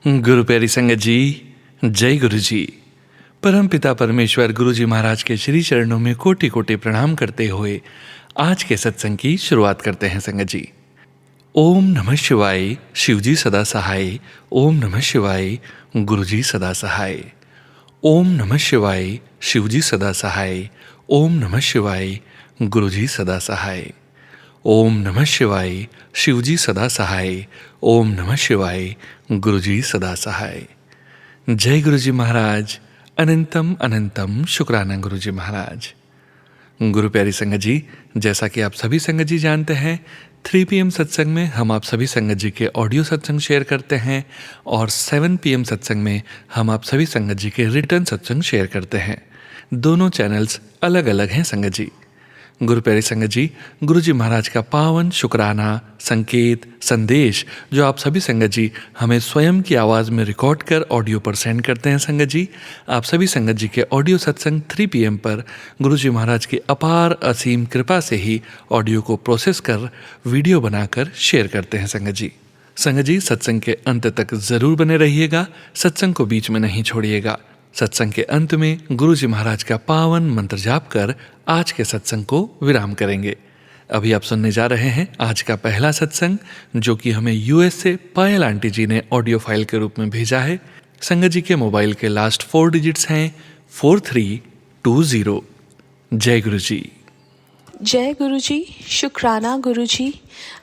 गुरु प्यारी संगत जी, जय गुरु जी। परम पिता परमेश्वर गुरु जी महाराज के श्री चरणों में कोटि कोटि प्रणाम करते हुए आज के सत्संग की शुरुआत करते हैं संगत जी। ओम नमः शिवाय, शिव जी सदा सहाय। ओम नमः शिवाय, गुरु जी सदा सहाय। ओम नमः शिवाय, शिव जी सदा सहाय। ओम नमः शिवाय, गुरु जी सदा सहाय। ओम नमः शिवाय, शिव जी सदा सहाय। ओम नमः शिवाय, गुरु जी सदा सहाय। जय गुरु जी महाराज। अनंतम अनंतम शुक्राना गुरु जी महाराज। गुरु प्यारी संगत जी, जैसा कि आप सभी संगत जी जानते हैं, 3 PM सत्संग में हम आप सभी संगत जी के ऑडियो सत्संग शेयर करते हैं और 7 PM सत्संग में हम आप सभी संगत जी के रिटर्न सत्संग शेयर करते हैं। दोनों चैनल्स अलग अलग हैं संगत जी। गुरु प्यारी संगत जी, गुरु जी महाराज का पावन शुक्राना संकेत संदेश जो आप सभी संगत जी हमें स्वयं की आवाज़ में रिकॉर्ड कर ऑडियो पर सेंड करते हैं संगत जी, आप सभी संगत जी के ऑडियो सत्संग 3 PM पर गुरु जी महाराज की अपार असीम कृपा से ही ऑडियो को प्रोसेस कर वीडियो बनाकर शेयर करते हैं संगत जी। संगत जी, सत्संग के अंत तक ज़रूर बने रहिएगा, सत्संग को बीच में नहीं छोड़िएगा। सत्संग के अंत में गुरु जी महाराज का पावन मंत्र जाप कर आज के सत्संग को विराम करेंगे। अभी आप सुनने जा रहे हैं आज का पहला सत्संग, जो कि हमें US से पायल आंटी जी ने ऑडियो फाइल के रूप में भेजा है। संगत जी के मोबाइल के लास्ट 4 डिजिट्स हैं 4320। जय गुरु जी। जय गुरु जी। शुक्राना गुरु जी।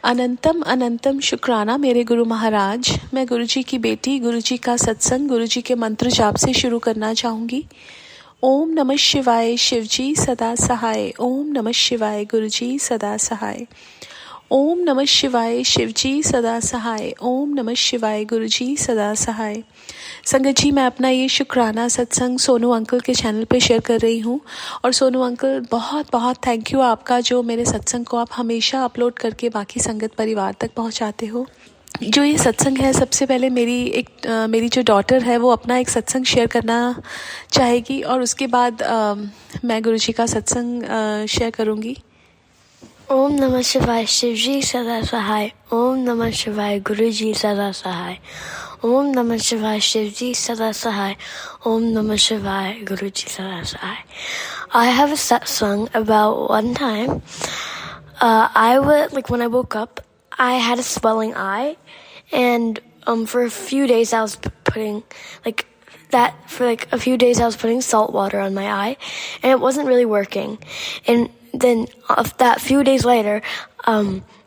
अनंतम अनंतम शुक्राना मेरे गुरु महाराज। मैं गुरु जी की बेटी गुरु जी का सत्संग गुरु जी के मंत्र जाप से शुरू करना चाहूँगी। ओम नमः शिवाय, शिव जी सदा सहाय। ओम नमः शिवाय, गुरु जी सदा सहाय। ओम नमः शिवाय, शिव जी सदा सहाय। ओम नमः शिवाय, गुरु जी सदा सहाय। संगत जी, मैं अपना ये शुक्राना सत्संग सोनू अंकल के चैनल पे शेयर कर रही हूँ। और सोनू अंकल, बहुत बहुत थैंक यू आपका, जो मेरे सत्संग को आप हमेशा अपलोड करके बाकी संगत परिवार तक पहुँचाते हो। जो ये सत्संग है, सबसे पहले मेरी जो डॉटर है वो अपना एक सत्संग शेयर करना चाहेगी और उसके बाद मैं गुरु जी का सत्संग शेयर करूँगी। ओम नमः शिवाय, शिव जी सदा सहाय। ओम नमः शिवाय, गुरु जी सदा सहाय। ओम नमः शिवाय, शिव जी सदा सहाय। ओम नमः शिवाय, गुरु जी सदा सहाय. I have a satsang about one time. When I woke up, I had a swelling eye, and for a few days I was putting salt water on my eye, and it wasn't really working. And then that few days later,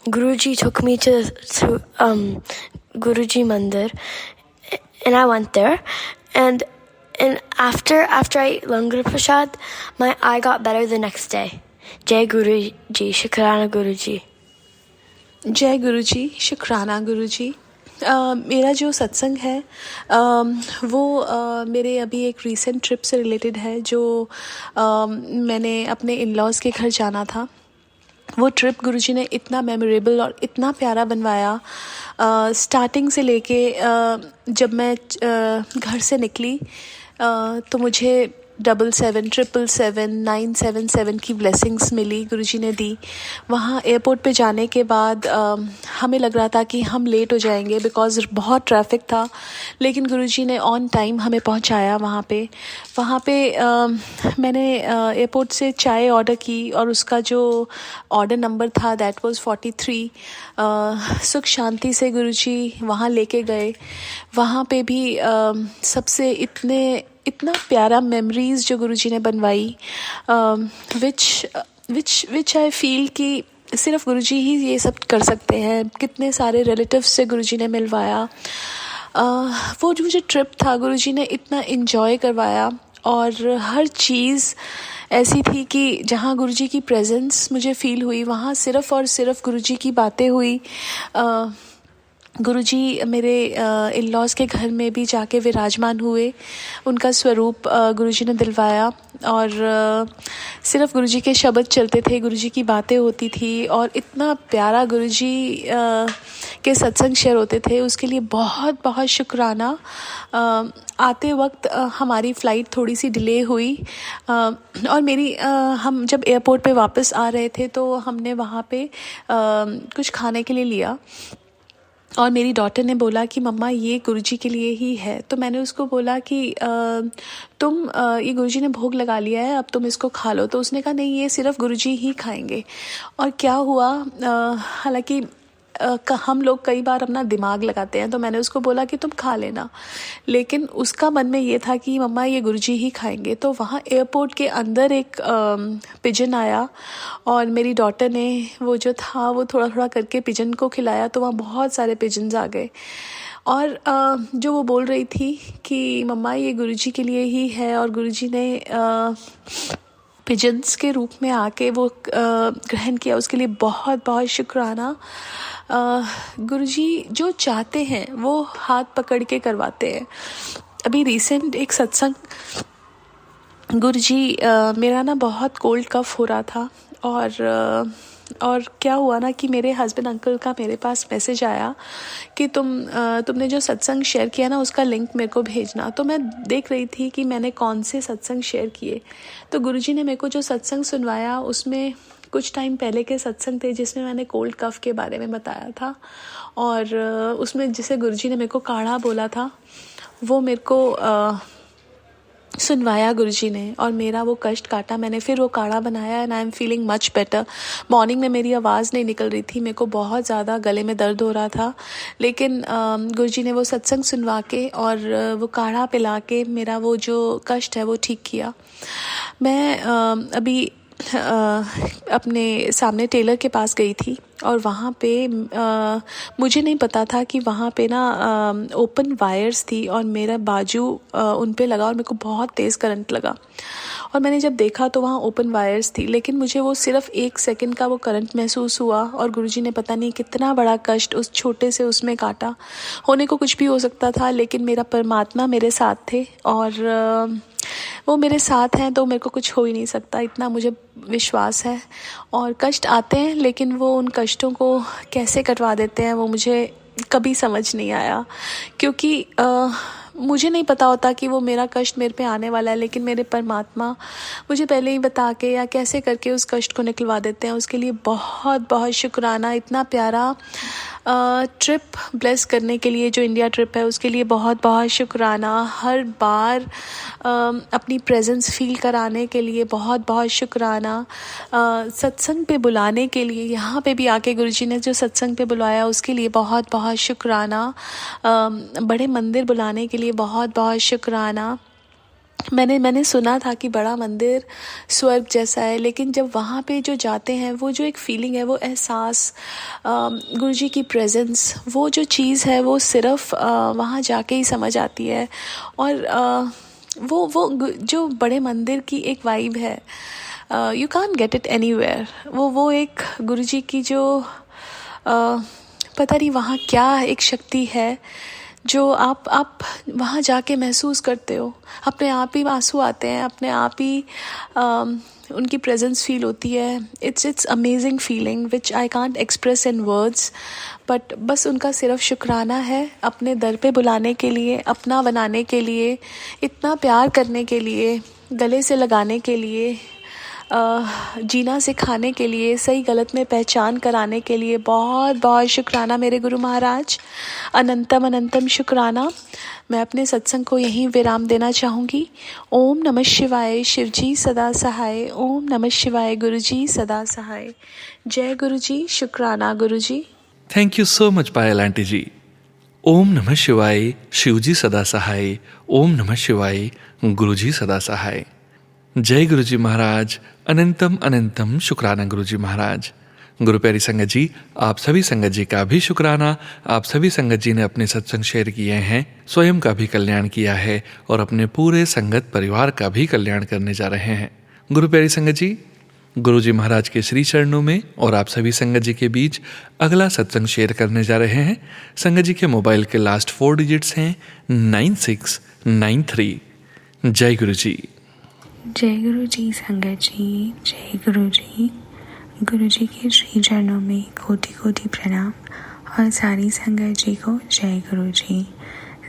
Guruji took me to Guruji Mandir, and I went there, and after I ate Langar Prasad, my eye got better the next day. Jai Guruji, Shukrana Guruji. जय गुरु जी, शुक्राना गुरु जी। मेरा जो सत्संग है वो मेरे अभी एक रीसेंट ट्रिप से रिलेटेड है, जो मैंने अपने इन-लॉज़ के घर जाना था। वो ट्रिप गुरुजी ने इतना मेमोरेबल और इतना प्यारा बनवाया। स्टार्टिंग से लेके जब मैं घर से निकली तो मुझे 77, 777, 977 की ब्लेसिंग्स मिली, गुरुजी ने दी। वहाँ एयरपोर्ट पे जाने के बाद हमें लग रहा था कि हम लेट हो जाएंगे बिकॉज़ बहुत ट्रैफिक था, लेकिन गुरुजी ने ऑन टाइम हमें पहुँचाया वहाँ पे। मैंने एयरपोर्ट से चाय ऑर्डर की और उसका जो ऑर्डर नंबर था दैट वाज 43। सुख शांति से गुरुजी वहाँ लेके गए। वहाँ पे भी सबसे इतना प्यारा मेमोरीज़ जो गुरुजी ने बनवाई, विच आई फील कि सिर्फ गुरुजी ही ये सब कर सकते हैं। कितने सारे रिलेटिव्स से गुरुजी ने मिलवाया। वो जो मुझे ट्रिप था, गुरुजी ने इतना एंजॉय करवाया और हर चीज़ ऐसी थी कि जहाँ गुरुजी की प्रेजेंस मुझे फ़ील हुई, वहाँ सिर्फ़ और सिर्फ गुरुजी की बातें हुई। गुरुजी मेरे इन-लॉज़ के घर में भी जाके विराजमान हुए, उनका स्वरूप गुरुजी ने दिलवाया और सिर्फ गुरुजी के शब्द चलते थे, गुरुजी की बातें होती थी और इतना प्यारा गुरुजी के सत्संग शेयर होते थे। उसके लिए बहुत बहुत शुक्राना। आते वक्त हमारी फ़्लाइट थोड़ी सी डिले हुई और हम जब एयरपोर्ट पे वापस आ रहे थे तो हमने वहाँ पे कुछ खाने के लिए लिया। और मेरी डॉटर ने बोला कि मम्मा ये गुरुजी के लिए ही है। तो मैंने उसको बोला कि तुम ये गुरुजी ने भोग लगा लिया है, अब तुम इसको खा लो। तो उसने कहा नहीं, ये सिर्फ गुरुजी ही खाएंगे। और क्या हुआ, हालांकि हम लोग कई बार अपना दिमाग लगाते हैं, तो मैंने उसको बोला कि तुम खा लेना, लेकिन उसका मन में ये था कि मम्मा ये गुरुजी ही खाएंगे। तो वहाँ एयरपोर्ट के अंदर एक पिजन आया और मेरी डॉटर ने वो जो था वो थोड़ा थोड़ा करके पिजन को खिलाया, तो वहाँ बहुत सारे पिजन्स आ गए। और जो वो बोल रही थी कि मम्मा ये गुरुजी के लिए ही है, और गुरुजी ने पिजन्स के रूप में आके वो ग्रहण किया, उसके लिए बहुत बहुत शुक्राना। गुरुजी जो चाहते हैं वो हाथ पकड़ के करवाते हैं। अभी रिसेंट एक सत्संग, गुरुजी मेरा ना बहुत कोल्ड कफ हो रहा था, और क्या हुआ ना कि मेरे हस्बैंड अंकल का मेरे पास मैसेज आया कि तुमने जो सत्संग शेयर किया ना उसका लिंक मेरे को भेजना। तो मैं देख रही थी कि मैंने कौन से सत्संग शेयर किए। तो गुरुजी ने मेरे को जो सत्संग सुनवाया उसमें कुछ टाइम पहले के सत्संग थे जिसमें मैंने कोल्ड कफ के बारे में बताया था, और उसमें जिसे गुरुजी ने मेरे को काढ़ा बोला था वो मेरे को सुनवाया गुरुजी ने, और मेरा वो कष्ट काटा। मैंने फिर वो काढ़ा बनाया and I am feeling much better. Morning में मेरी आवाज़ नहीं निकल रही थी, मेरे को बहुत ज़्यादा गले में दर्द हो रहा था, लेकिन गुरुजी ने वो सत्संग सुनवा के और वो काढ़ा पिला के मेरा वो जो कष्ट है वो ठीक किया। मैं अभी अपने सामने टेलर के पास गई थी, और वहाँ पे मुझे नहीं पता था कि वहाँ पे ना ओपन वायर्स थी, और मेरा बाजू उन पे लगा और मेरे को बहुत तेज़ करंट लगा। और मैंने जब देखा तो वहाँ ओपन वायर्स थी, लेकिन मुझे वो सिर्फ 1 सेकंड का वो करंट महसूस हुआ, और गुरुजी ने पता नहीं कितना बड़ा कष्ट उस छोटे से उसमें काटा। होने को कुछ भी हो सकता था, लेकिन मेरा परमात्मा मेरे साथ थे, और वो मेरे साथ हैं तो मेरे को कुछ हो ही नहीं सकता, इतना मुझे विश्वास है। और कष्ट आते हैं, लेकिन वो उन कष्टों को कैसे कटवा देते हैं वो मुझे कभी समझ नहीं आया, क्योंकि मुझे नहीं पता होता कि वो मेरा कष्ट मेरे पे आने वाला है, लेकिन मेरे परमात्मा मुझे पहले ही बता के या कैसे करके उस कष्ट को निकलवा देते हैं। उसके लिए बहुत बहुत शुक्राना। इतना प्यारा ट्रिप ब्लेस करने के लिए, जो इंडिया ट्रिप है उसके लिए बहुत बहुत शुक्राना। हर बार अपनी प्रेजेंस फील कराने के लिए बहुत बहुत शुक्राना। सत्संग पे बुलाने के लिए, यहाँ पे भी आके गुरुजी ने जो सत्संग पे बुलाया उसके लिए बहुत बहुत शुक्राना। बड़े मंदिर बुलाने के लिए बहुत बहुत शुक्राना। मैंने सुना था कि बड़ा मंदिर स्वर्ग जैसा है, लेकिन जब वहाँ पे जो जाते हैं वो जो एक फीलिंग है, वो एहसास, गुरुजी की प्रेजेंस, वो जो चीज़ है वो सिर्फ वहाँ जाके ही समझ आती है। और वो जो बड़े मंदिर की एक वाइब है, you can't get it anywhere. वो एक गुरुजी की जो पता नहीं वहाँ क्या एक शक्ति है जो आप वहाँ जाके महसूस करते हो। अपने आप ही आंसू आते हैं, अपने आप ही उनकी प्रेजेंस फील होती है। It's amazing feeling which I can't express in words, but बस उनका सिर्फ शुक्राना है अपने दर पे बुलाने के लिए, अपना बनाने के लिए, इतना प्यार करने के लिए, गले से लगाने के लिए, जीना सिखाने के लिए, सही गलत में पहचान कराने के लिए बहुत बहुत शुक्राना मेरे गुरु महाराज। अनंतम अनंतम शुक्राना। मैं अपने सत्संग को यहीं विराम देना चाहूँगी। ओम नमः शिवाय। शिवजी सदा सहाय। ओम नमः शिवाय। गुरुजी सदा सहाय। जय गुरुजी। शुक्राना Guruji. Thank you so much Payal aunty ji. ओम नमः शिवाय। शिवजी सदा सहाय। ओम नमः शिवाय। गुरुजी सदा सहाय। जय गुरुजी महाराज। अनंतम अनंतम शुक्राना गुरुजी महाराज। गुरु प्यारी संगत जी, आप सभी संगत जी का भी शुक्राना। आप सभी संगत जी ने अपने सत्संग शेयर किए हैं, स्वयं का भी कल्याण किया है और अपने पूरे संगत परिवार का भी कल्याण करने जा रहे हैं। गुरु प्यारी संगत जी, गुरुजी महाराज के श्री चरणों में और आप सभी संगत जी के बीच अगला सत्संग शेयर करने जा रहे हैं। संगत जी के मोबाइल के लास्ट 4 डिजिट्स हैं 9693। जय गुरु जी। जय गुरु जी संगत जी। जय गुरु जी। गुरु जी के श्री चरणों में कोटि कोटि प्रणाम, और सारी संगत जी को जय गुरु जी।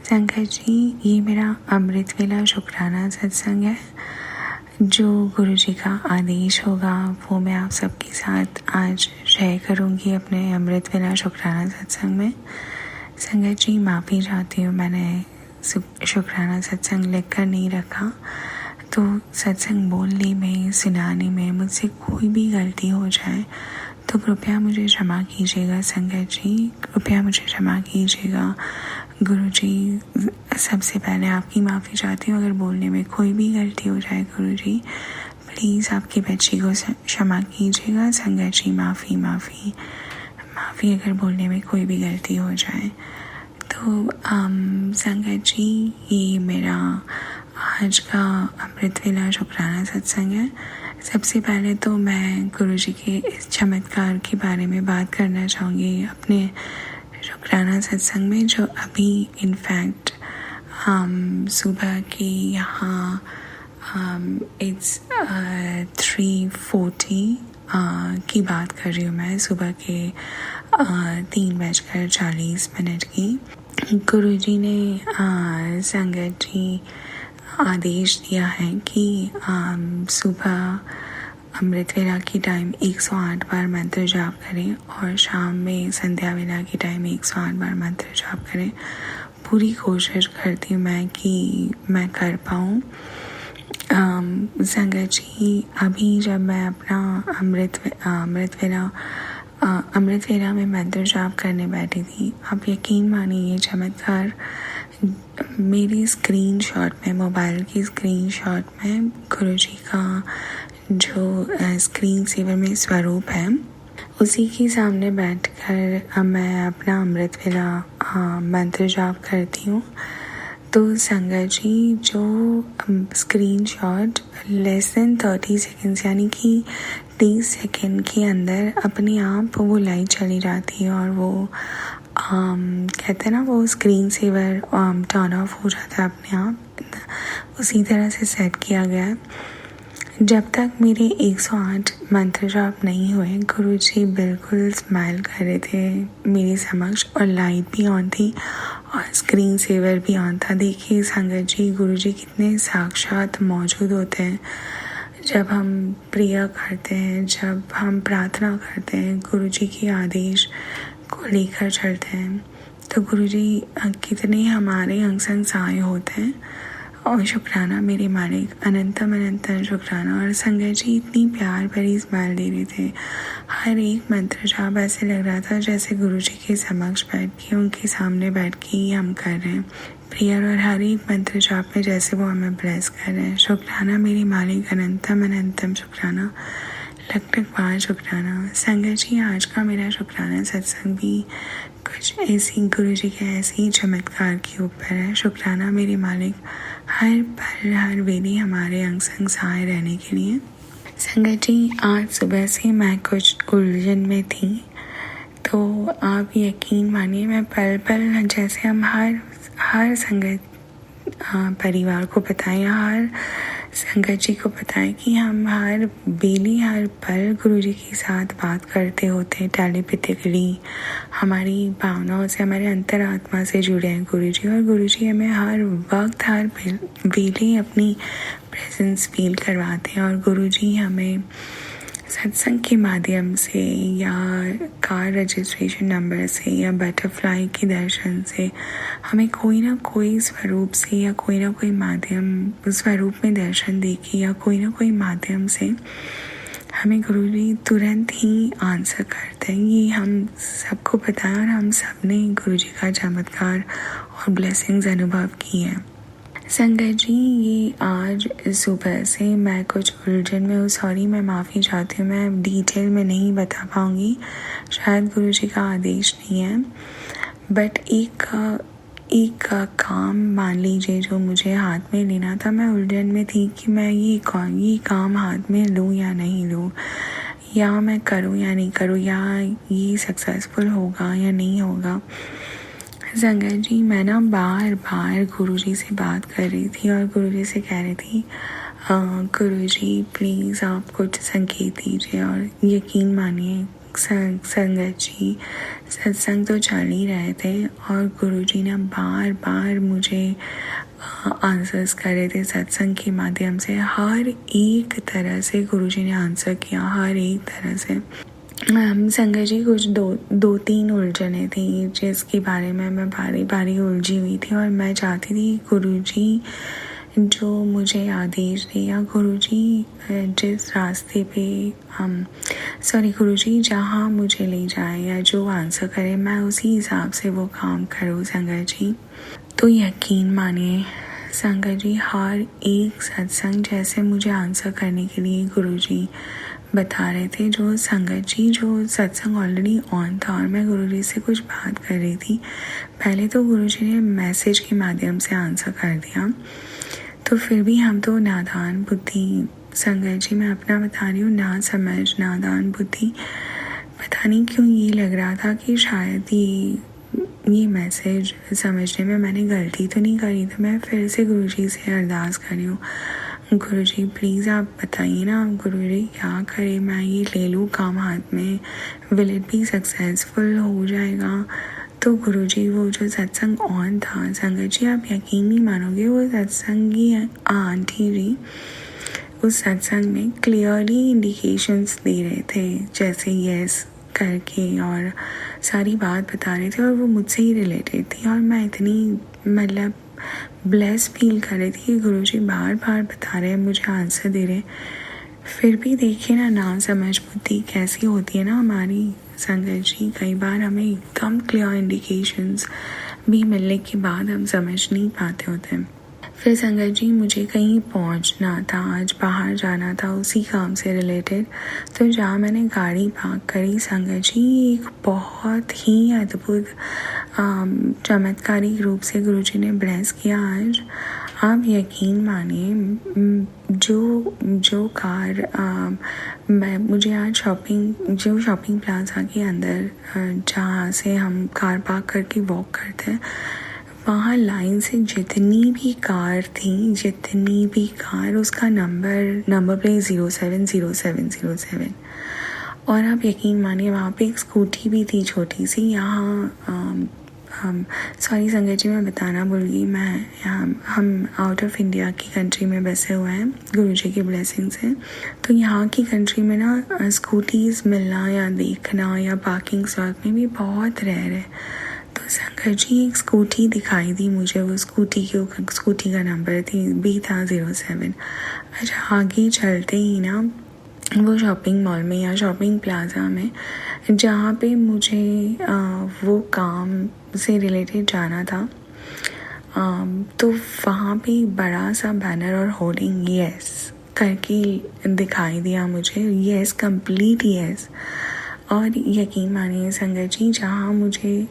संगत जी, ये मेरा अमृत वेला शुक्राना सत्संग है। जो गुरु जी का आदेश होगा वो मैं आप सबके साथ आज शेयर करूँगी अपने अमृत वेला शुक्राना सत्संग में। संगत जी माफ़ी चाहती हूँ, मैंने शुक्राना सत्संग लिख कर नहीं रखा, तो सत्संग बोलने में सुनाने में मुझसे कोई भी गलती हो जाए तो कृपया मुझे क्षमा कीजिएगा संगत जी, कृपया मुझे क्षमा कीजिएगा। गुरु जी, सबसे पहले आपकी माफ़ी चाहती हूँ, अगर बोलने में कोई भी गलती हो जाए गुरु जी प्लीज़ आपकी बच्ची को क्षमा कीजिएगा। संगत जी माफ़ी माफ़ी माफ़ी अगर बोलने में कोई भी गलती हो जाए तो संगत जी, ये मेरा आज का अमृत वेला शुक्राना सत्संग है। सबसे पहले तो मैं गुरु जी के इस चमत्कार के बारे में बात करना चाहूँगी अपने शुक्राना सत्संग में, जो अभी इनफैक्ट सुबह के यहाँ इट्स 3:40 की बात कर रही हूँ मैं, सुबह के 3:40 की। गुरु जी ने संगत जी आदेश दिया है कि सुबह अमृत वेला की टाइम 108 बार मंत्र जाप करें और शाम में संध्या वेला की टाइम 108 बार मंत्र जाप करें। पूरी कोशिश करती हूँ मैं कि मैं कर पाऊँ। संगत जी, अभी जब मैं अपना अमृत वेला में मंत्र जाप करने बैठी थी, आप यकीन मानिए ये चमत्कार मेरी स्क्रीनशॉट में, मोबाइल की स्क्रीनशॉट में गुरु जी का जो स्क्रीन सेवर में स्वरूप है उसी के सामने बैठकर मैं अपना अमृत वेला मंत्र जाप करती हूँ। तो संगत जी, जो स्क्रीनशॉट लेस देन 30 सेकेंड्स यानी कि 30 सेकेंड के अंदर अपने आप वो लाइट चली जाती है और वो कहते हैं ना, वो स्क्रीन सेवर टर्न ऑफ हो जाता है अपने आप, उसी तरह से सेट किया गया है। जब तक मेरे 108 मंत्र जाप नहीं हुए, गुरु जी बिल्कुल स्माइल कर रहे थे मेरे समक्ष और लाइट भी ऑन थी और स्क्रीन सेवर भी ऑन था। देखिए संगत जी, गुरु जी कितने साक्षात मौजूद होते हैं। जब हम प्रेयर करते हैं, जब हम प्रार्थना करते हैं, गुरु जी के आदेश को लेकर चलते हैं, तो गुरु जी कितने हमारे अंग संग सहाय होते हैं। और शुक्राना मेरे मालिक, अनंतम अनंतम शुक्राना। और संगत जी इतनी प्यार भरी स्माइल दे रहे थे। हर एक मंत्र जाप ऐसे लग रहा था जैसे गुरु जी के समक्ष बैठ के, उनके सामने बैठ के ही हम कर रहे हैं प्रेयर, और हर एक मंत्र जाप में जैसे वो हमें ब्लेस कर रहे हैं। शुक्राना मेरे मालिक, अनंतम अनंतम शुक्राना, लख बार शुक्राना। संगत जी, आज का मेरा शुक्राना सत्संग भी कुछ ऐसी गुरु जी के ऐसे ही चमत्कार के ऊपर है। शुक्राना मेरे मालिक, हर पल हर वेले हमारे अंग संग सहाय रहने के लिए। संगत जी, आज सुबह से मैं कुछ उलझन में थी, तो आप यकीन मानिए मैं पल पल, जैसे हम हर संगत परिवार को बताएं, हर संगत जी को बताएं कि हम हर बेली हर पल गुरु जी के साथ बात करते होते हैं टेलीपैथिकली, हमारी भावनाओं से, हमारे अंतरात्मा से जुड़े हैं गुरु जी। और गुरु जी हमें हर वक्त हर बेले अपनी प्रेजेंस फील करवाते हैं। और गुरु जी हमें सत्संग के माध्यम से या कार रजिस्ट्रेशन नंबर से या बटरफ्लाई के दर्शन से हमें कोई ना कोई स्वरूप से या कोई ना कोई माध्यम स्वरूप में दर्शन देके या कोई ना कोई माध्यम से हमें गुरु जी तुरंत ही आंसर करते हैं। ये हम सबको पता है और हम सब ने गुरु जी का चमत्कार और ब्लेसिंग्स अनुभव की है। संगत जी, ये आज सुबह से मैं कुछ उलझन में हूँ, सॉरी, मैं माफ़ी चाहती हूँ, मैं डिटेल में नहीं बता पाऊँगी, शायद गुरु जी का आदेश नहीं है। बट एक काम मान लीजिए जो मुझे हाथ में लेना था, मैं उलझन में थी कि मैं ये काम हाथ में लूँ या नहीं लूँ, या मैं करूँ या नहीं करूँ, या ये सक्सेसफुल होगा या नहीं होगा। संगत जी, मैं ना बार बार गुरु जी से बात कर रही थी और गुरु जी से कह रही थी गुरु जी प्लीज़ आप कुछ संकेत दीजिए। और यकीन मानिए संगत जी, सत्संग तो चल ही रहे थे और गुरु जी ने बार बार मुझे आंसर्स कर रहे थे सत्संग के माध्यम से। हर एक तरह से गुरु जी ने आंसर किया, हर एक तरह से। संगत जी कुछ दो तीन उलझने थी जिसके बारे में मैं बारी बारी उलझी हुई थी और मैं चाहती थी गुरुजी जो मुझे आदेश दे या गुरुजी जिस रास्ते पे गुरुजी जहाँ मुझे ले जाए या जो आंसर करे मैं उसी हिसाब से वो काम करूँ संगत जी। तो यकीन मानिए संगत जी हर एक सत्संग जैसे मुझे आंसर करने के लिए गुरुजी बता रहे थे। जो संगत जी जो सत्संग ऑलरेडी ऑन था और मैं गुरुजी से कुछ बात कर रही थी, पहले तो गुरुजी ने मैसेज के माध्यम से आंसर कर दिया, तो फिर भी हम तो नादान बुद्धि संगत जी मैं अपना बता रही हूँ, ना समझ नादान बुद्धि, पता नहीं क्यों ये लग रहा था कि शायद ये मैसेज समझने में मैंने गलती तो नहीं करी। तो मैं फिर से गुरुजी से अरदास कर रही हूँ, गुरुजी प्लीज़ आप बताइए ना गुरुजी क्या करे, मैं ये ले लूँ काम हाथ में, विल इट बी सक्सेसफुल, हो जाएगा। तो गुरुजी वो जो सत्संग ऑन था संगत जी आप यकीन नहीं मानोगे, वो सत्संगी आंटी जी उस सत्संग में क्लियरली इंडिकेशंस दे रहे थे, जैसे यस करके और सारी बात बता रहे थे और वो मुझसे ही रिलेटेड थी। और मैं इतनी मतलब ब्लेस फील कर रही थी कि गुरुजी बार बार बता रहे हैं, मुझे आंसर दे रहे हैं, फिर भी देखिए ना समझ बुद्धि कैसी होती है ना हमारी संगत जी। कई बार हमें एकदम क्लियर इंडिकेशंस भी मिलने के बाद हम समझ नहीं पाते होते हैं। फिर संगत जी मुझे कहीं पहुंचना था, आज बाहर जाना था उसी काम से रिलेटेड, तो जहाँ मैंने गाड़ी पार्क करी संगत जी एक बहुत ही अद्भुत चमत्कारिक रूप से गुरुजी ने ब्लेस किया। आज आप यकीन मानिए जो कार मुझे आज शॉपिंग प्लाजा के अंदर जहाँ से हम कार पार्क करके वॉक करते हैं, वहाँ लाइन से जितनी भी कार उसका नंबर प्लेट 070707। और आप यकीन मानिए वहाँ पे एक स्कूटी भी थी छोटी सी। यहाँ सॉरी संगत जी मैं बताना भूल गई, हम आउट ऑफ इंडिया की कंट्री में बसे हुए हैं गुरुजी की ब्लेसिंग से। तो यहाँ की कंट्री में ना स्कूटीज़ मिलना या देखना या पार्किंग स्लॉट में भी बहुत रेयर है। तो संगत जी एक स्कूटी दिखाई दी मुझे, वो स्कूटी का नंबर भी था 07। अच्छा आगे चलते ही ना वो शॉपिंग मॉल में या शॉपिंग प्लाजा में जहाँ पे मुझे वो काम से रिलेटेड जाना था, तो वहाँ पे बड़ा सा बैनर और होर्डिंग यस करके दिखाई दिया मुझे, यस कंप्लीट यस। और यकीन मानिए संगत जी जहाँ मुझे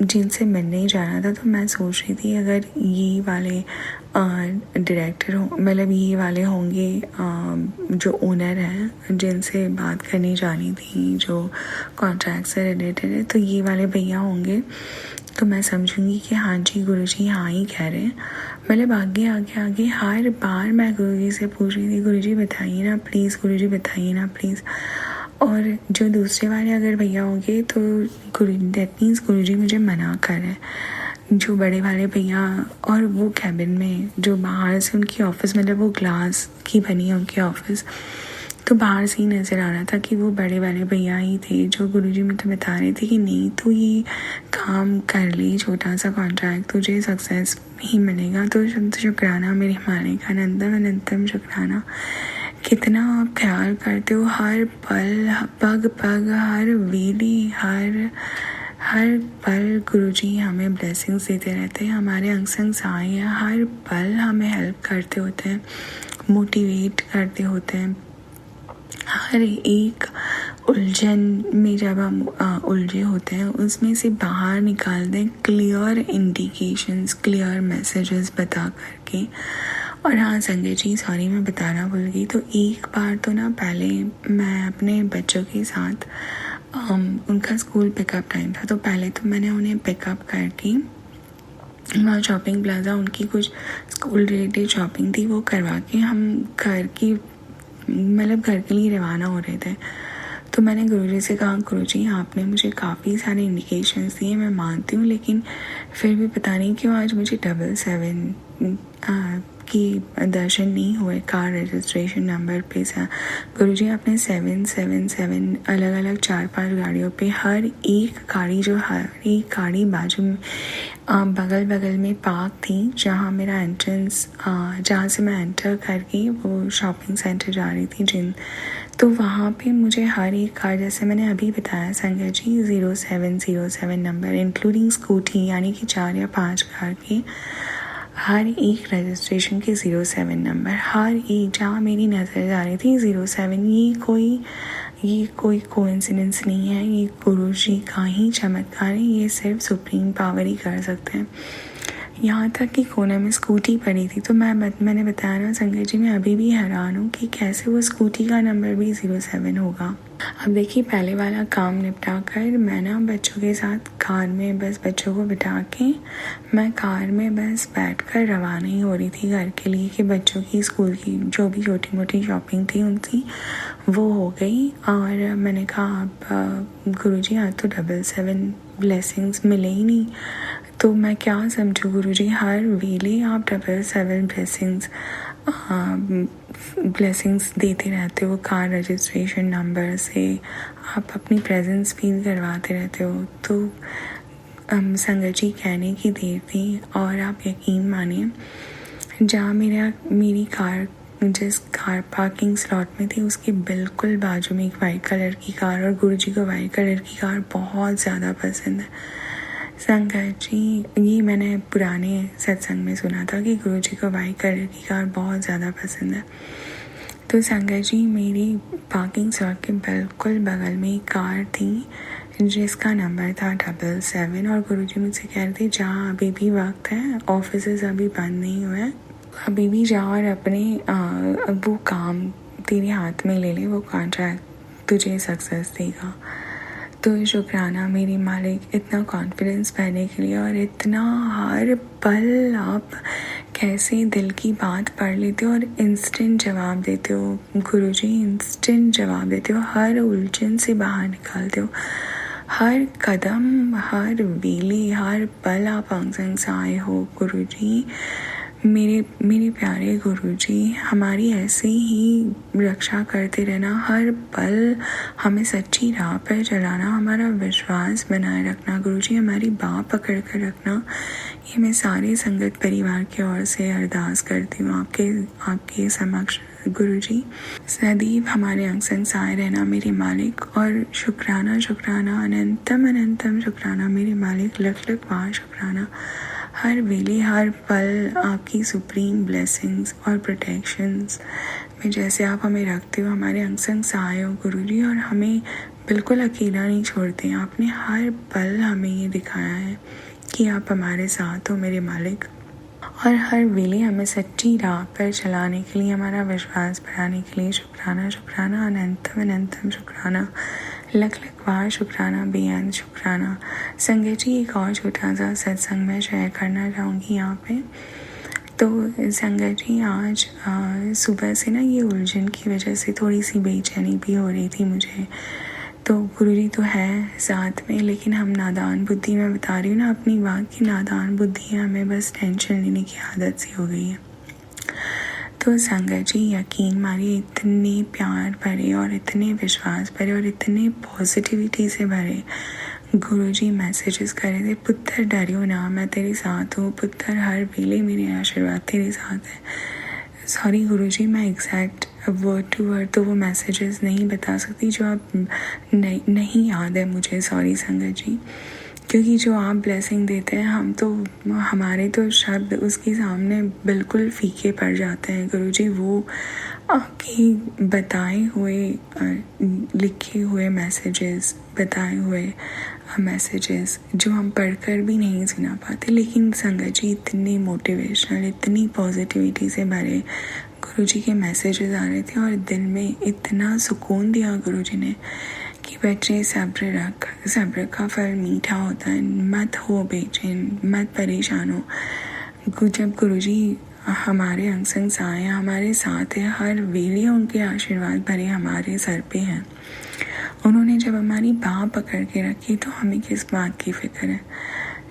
जिनसे मिलने जाना था, तो मैं सोच रही थी अगर ये वाले डायरेक्टर मतलब ये वाले होंगे जो ओनर हैं जिनसे बात करने जानी थी, जो कॉन्ट्रैक्ट से रिलेटेड है, तो ये वाले भैया होंगे, तो मैं समझूंगी कि हाँ जी गुरुजी हाँ ही कह रहे हैं। मतलब आगे हर बार मैं गुरुजी से पूछ रही थी, गुरुजी बताइए ना प्लीज़, गुरुजी बताइए ना प्लीज़। और जो दूसरे वाले अगर भैया होंगे तो दैट मीन्स गुरुजी मुझे मना कर रहे हैं। जो बड़े वाले भैया और वो कैबिन में जो बाहर से उनकी ऑफिस मतलब वो ग्लास की बनी है उनकी ऑफिस, तो बाहर से ही नज़र आ रहा था कि वो बड़े वाले भैया ही थे जो गुरुजी मुझे बता रहे थे कि नहीं तू ये काम कर ले, छोटा सा कॉन्ट्रैक्ट तुझे सक्सेस ही मिलेगा। तो शुक्राना मेरे हिमालय का अनंतम शुक्राना, कितना आप ख्याल करते हो हर पल पग हर वेले हर पल गुरुजी हमें ब्लेसिंग्स देते रहते हैं, हमारे अंग संग साए हैं, हर पल हमें हेल्प करते होते हैं, मोटिवेट करते होते हैं। हर एक उलझन में जब हम उलझे होते हैं उसमें से बाहर निकाल दें क्लियर इंडिकेशंस, क्लियर मैसेजेस बता करके। और हाँ संजय जी सॉरी मैं बताना भूल गई, तो एक बार तो ना पहले मैं अपने बच्चों के साथ उनका स्कूल पिकअप टाइम था, तो पहले तो मैंने उन्हें पिकअप करके वहाँ शॉपिंग प्लाजा उनकी कुछ स्कूल रिलेटेड शॉपिंग थी वो करवा के हम घर के लिए रवाना हो रहे थे। तो मैंने गुरुजी से कहा गुरुजी आपने मुझे काफ़ी सारे इंडिकेशंस दिए, मैं मानती हूँ, लेकिन फिर भी पता नहीं क्यों आज मुझे 77 आपकी दर्शन नहीं हुए कार रजिस्ट्रेशन नंबर पे। गुरुजी आपने 777 अलग अलग 4-5 गाड़ियों पे हर एक गाड़ी बाजू में बगल बगल में पार्क थी, जहाँ मेरा एंट्रेंस जहाँ से मैं एंटर करके वो शॉपिंग सेंटर जा रही थी तो वहाँ पे मुझे हर एक कार, जैसे मैंने अभी बताया संगत जी, 0707 नंबर इंक्लूडिंग स्कूटी, यानी कि 4 या 5 कार के हर एक रजिस्ट्रेशन के 07 नंबर, हर एक जहाँ मेरी नज़र जा रही थी 07। ये कोई कोइंसिडेंस नहीं है, ये गुरुजी का ही चमत्कार है, ये सिर्फ सुप्रीम पावर ही कर सकते हैं। यहाँ तक कि कोने में स्कूटी पड़ी थी, तो मैंने बताया ना संगत जी, मैं अभी भी हैरान हूँ कि कैसे वो स्कूटी का नंबर भी 07 होगा। अब देखिए, पहले वाला काम निपटा कर मैं ना बच्चों के साथ कार में बस बच्चों को बिठा के मैं कार में बस बैठ कर रवाना ही हो रही थी घर के लिए कि बच्चों की स्कूल की जो भी छोटी मोटी शॉपिंग थी उनकी वो हो गई। और मैंने कहा अब गुरुजी आज तो 777 ब्लेसिंग्स मिले ही नहीं, तो मैं क्या समझूँ गुरुजी, हर वेले आप 777 ब्लेसिंग्स देते रहते हो, कार रजिस्ट्रेशन नंबर से आप अपनी प्रेजेंस फील करवाते रहते हो। तो संगत जी कहने की देर थी, और आप यकीन मानिए जहाँ मेरी कार जिस कार पार्किंग स्लॉट में थी उसके बिल्कुल बाजू में एक वाइट कलर की कार, और गुरुजी को वाइट कलर की कार बहुत ज़्यादा पसंद है। संगत जी, ये मैंने पुराने सत्संग में सुना था कि गुरुजी को वाइट कलर की कार बहुत ज़्यादा पसंद है। तो संगत जी, मेरी पार्किंग स्लॉट के बिल्कुल बगल में एक कार थी जिसका नंबर था 777, और गुरुजी मुझसे कह रहे थे जहाँ अभी भी वक्त है, ऑफिसेज अभी बंद नहीं हुए हैं, अभी भी जाओ और अपने वो काम तेरे हाथ में ले ले, वो कॉन्ट्रैक्ट तुझे सक्सेस देगा। तो शुक्राना मेरी मालिक, इतना कॉन्फिडेंस पाने के लिए, और इतना हर पल आप कैसे दिल की बात पढ़ लेते हो और इंस्टेंट जवाब देते हो गुरुजी, इंस्टेंट जवाब देते हो, हर उलझन से बाहर निकालते हो, हर कदम, हर वेले, हर पल आप अंग संग से आए हो गुरुजी। मेरे प्यारे गुरुजी, हमारी ऐसे ही रक्षा करते रहना, हर पल हमें सच्ची राह पर चलाना, हमारा विश्वास बनाए रखना गुरुजी, हमारी बाह पकड़ कर रखना, ये मैं सारे संगत परिवार की ओर से अरदास करती हूँ आपके समक्ष गुरुजी। सदैव हमारे अंग संग साए रहना मेरे मालिक, और शुक्राना शुक्राना, अनंतम अनंतम शुक्राना मेरे मालिक, लख लख बार शुक्राना, हर वेले हर पल आपकी सुप्रीम ब्लेसिंग्स और प्रोटेक्शंस में जैसे आप हमें रखते हो, हमारे अंग संग सहाय हो गुरुजी, और हमें बिल्कुल अकेला नहीं छोड़ते हैं। आपने हर पल हमें ये दिखाया है कि आप हमारे साथ हो मेरे मालिक, और हर वेले हमें सच्ची राह पर चलाने के लिए, हमारा विश्वास बढ़ाने के लिए शुक्राना शुक्राना, अनंतम अनंतम शुक्राना, लख लख बार शुक्राना, बेअंत शुक्राना। संगत जी, एक और छोटा सा सत्संग मैं शेयर करना चाहूँगी यहाँ पे। तो संगत जी, आज सुबह से ना ये उलझन की वजह से थोड़ी सी बेचैनी भी हो रही थी मुझे। तो गुरुजी तो है साथ में, लेकिन हम नादान बुद्धि, मैं बता रही हूँ ना अपनी बात की नादान बुद्धि है, हमें बस टेंशन लेने की आदत सी हो गई है। तो संगत जी, यकीन मानिए, इतने प्यार भरे और इतने विश्वास भरे और इतने पॉजिटिविटी से भरे गुरुजी मैसेजेस कर रहे थे, पुत्र डरियो ना, मैं तेरे साथ हूँ पुत्र, हर वेले मेरे आशीर्वाद तेरे साथ है। सॉरी गुरुजी, मैं एग्जैक्ट वर्ड टू वर्ड तो वो मैसेजेस नहीं बता सकती जो आप नहीं याद है मुझे, सॉरी संगत जी, क्योंकि जो आप ब्लेसिंग देते हैं हमारे तो शब्द उसके सामने बिल्कुल फीके पड़ जाते हैं गुरुजी। वो आपके बताए हुए लिखे हुए मैसेजेस, बताए हुए मैसेजेस जो हम पढ़कर भी नहीं सुना पाते, लेकिन संगत जी इतनी मोटिवेशनल, इतनी पॉजिटिविटी से भरे गुरुजी के मैसेजेस आ रहे थे, और दिल में इतना सुकून दिया गुरुजी ने कि बच्चे सब्र रख, सब्र का फल मीठा होता है, मत हो बेचैन, मत परेशान हो। जब गुरुजी हमारे अंग संग साए, हमारे साथ है, हर वेले उनके आशीर्वाद भरे हमारे सर पे हैं। उन्होंने जब हमारी बाह पकड़ के रखी तो हमें किस बात की फिक्र है।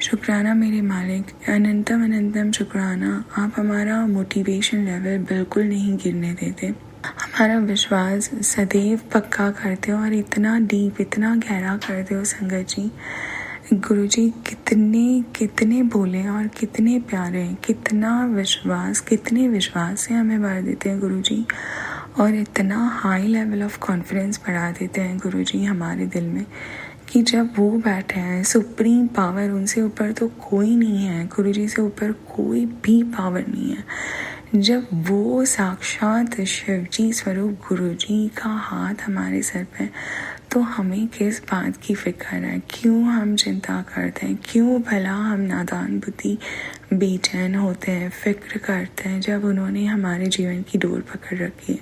शुक्राना मेरे मालिक, अनंतम अनंतम शुक्राना। आप हमारा मोटिवेशन लेवल बिल्कुल नहीं गिरने देते, हमारा विश्वास सदैव पक्का करते हो और इतना डीप, इतना गहरा करते हो संगत जी। गुरुजी कितने भोले और कितने प्यारे, कितने विश्वास से हमें भर देते हैं गुरुजी, और इतना हाई लेवल ऑफ कॉन्फिडेंस बढ़ा देते हैं गुरुजी हमारे दिल में कि जब वो बैठे हैं सुप्रीम पावर, उनसे ऊपर तो कोई नहीं है, गुरुजी से ऊपर कोई भी पावर नहीं है। जब वो साक्षात शिवजी स्वरूप गुरुजी का हाथ हमारे सर पे, तो हमें किस बात की फिक्र है, क्यों हम चिंता करते हैं, क्यों भला हम नादान बुद्धि बेचैन होते हैं, फिक्र करते हैं जब उन्होंने हमारे जीवन की डोर पकड़ रखी है।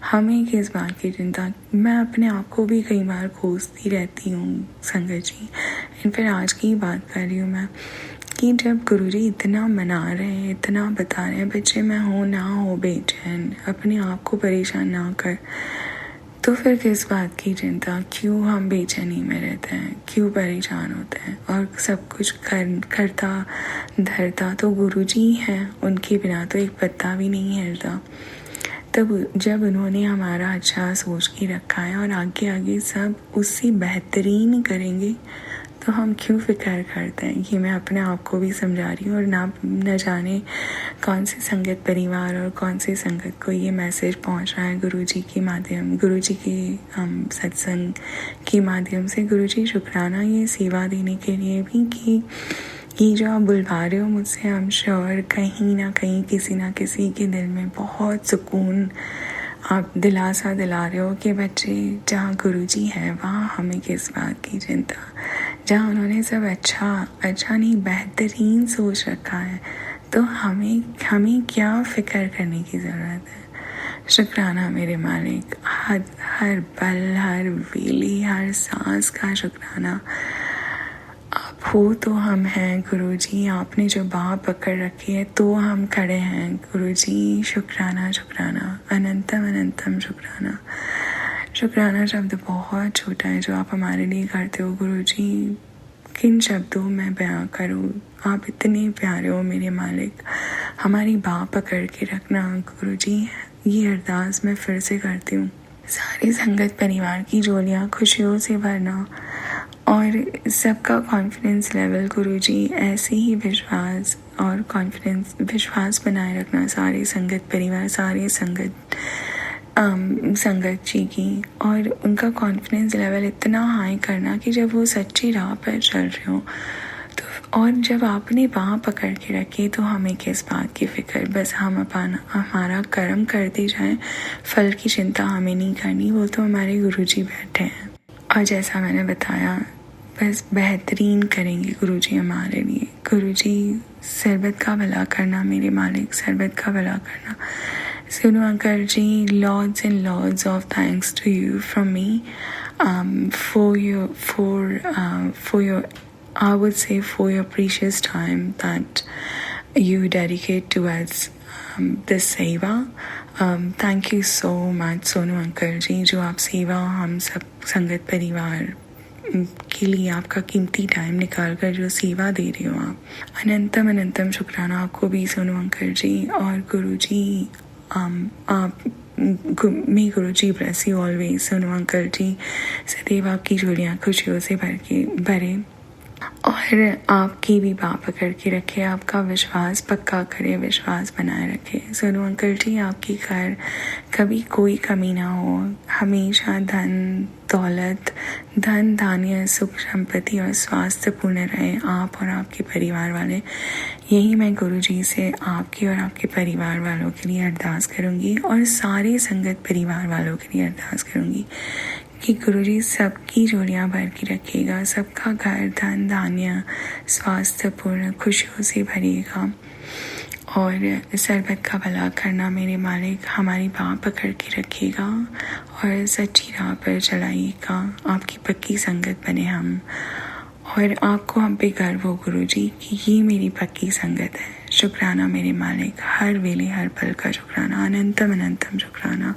हमें किस बात की चिंता। मैं अपने आप को भी कई बार कोसती रहती हूँ संगत जी। इन पर आज की बात कर रही हूँ मैं कि जब गुरुजी इतना मना रहे हैं, इतना बता रहे हैं बच्चे मैं हो ना हो बेचैन, अपने आप को परेशान ना कर, तो फिर किस बात की चिंता, क्यों हम बेचैनी में रहते हैं, क्यों परेशान होते हैं। और सब कुछ करता धरता तो गुरुजी हैं, उनके बिना तो एक पत्ता भी नहीं हिलता। तब जब उन्होंने हमारा अच्छा सोच के रखा है और आगे आगे सब उससे बेहतरीन करेंगे, तो हम क्यों फिक्र करते हैं। ये मैं अपने आप को भी समझा रही हूँ, और न जाने कौन से संगत परिवार और कौन से संगत को ये मैसेज पहुँच रहा है गुरुजी के माध्यम, गुरुजी के सत्संग के माध्यम से। गुरुजी शुक्राना ये सेवा देने के लिए भी कि ये जो आप बुलवा रहे हो मुझसे, हम श्योर कहीं ना कहीं किसी ना किसी के दिल में बहुत सुकून आप दिलासा दिला रहे हो कि बच्चे जहाँ गुरुजी है वहाँ हमें किस बात की चिंता, जहाँ उन्होंने सब अच्छा नहीं बेहतरीन सोच रखा है, तो हमें क्या फिक्र करने की ज़रूरत है। शुक्राना मेरे मालिक, हर पल, हर वेले, हर सांस का शुक्राना। आप हो तो हम हैं गुरुजी, आपने जो बाह पकड़ रखी है तो हम खड़े हैं गुरुजी। शुक्राना शुक्राना, अनंतम अनंतम शुक्राना। शुक्राना शब्द बहुत छोटा है जो आप हमारे लिए करते हो गुरुजी, किन शब्दों में बयां करूँ। आप इतने प्यारे हो मेरे मालिक, हमारी बाह पकड़ के रखना गुरुजी। ये अरदास मैं फिर से करती हूँ, सारी संगत परिवार की झोलियाँ खुशियों से भरना और सबका कॉन्फिडेंस लेवल गुरुजी ऐसे ही विश्वास और कॉन्फिडेंस विश्वास बनाए रखना सारे संगत परिवार, सारे संगत जी की, और उनका कॉन्फिडेंस लेवल इतना हाई करना कि जब वो सच्ची राह पर चल रहे हो तो, और जब आपने बाँह पकड़ के रखी तो हमें किस बात की फिक्र, बस हम हमारा कर्म करते जाएं, फल की चिंता हमें नहीं करनी, वो तो हमारे गुरुजी बैठे हैं। और जैसा मैंने बताया बस बेहतरीन करेंगे गुरुजी हमारे लिए। गुरुजी सरबत का भला करना मेरे मालिक, सरबत का भला करना। Sonu Uncle Ji, lots and lots of thanks to you from me for your I would say for your precious time that you dedicate towards this seva. Thank you so much Sonu Uncle Ji, जो आप सेवा हम सब संगत परिवार के लिए आपका कीमती टाइम निकाल कर जो सेवा दे रहे हो आप, अनंतम अनंतम शुक्राना आपको भी सोनू अंकल जी। और गुरुजी आप may Guruji bless you always. Sonu uncle ji सदैव आपकी झोलियाँ खुशियों से भरे और आपकी भी बाँ पकड़ के रखे, आपका विश्वास पक्का करे, विश्वास बनाए रखे। सोनू अंकल जी आपकी घर कभी कोई कमी ना हो, हमेशा धन दौलत, धन धान्य, सुख संपत्ति और स्वास्थ्य पूर्ण रहे आप और आपके परिवार वाले। यही मैं गुरुजी से आपके और आपके परिवार वालों के लिए अरदास करूँगी और सारे संगत परिवार वालों के लिए अरदास करूँगी कि गुरुजी सबकी झोलियाँ भर के रखिएगा, सबका घर धन धान्य स्वास्थ्य पूर्ण खुशियों से भरिएगा और सरबत का भला करना मेरे मालिक, हमारी बाँह पकड़ के रखिएगा और सच्ची राह पर चलाइएगा। आपकी पक्की संगत बने हम और आपको हम पे गर्व हो गुरुजी कि ये मेरी पक्की संगत है। शुक्राना मेरे मालिक, हर वेले हर पल का शुक्राना, अनंतम अनंतम शुक्राना।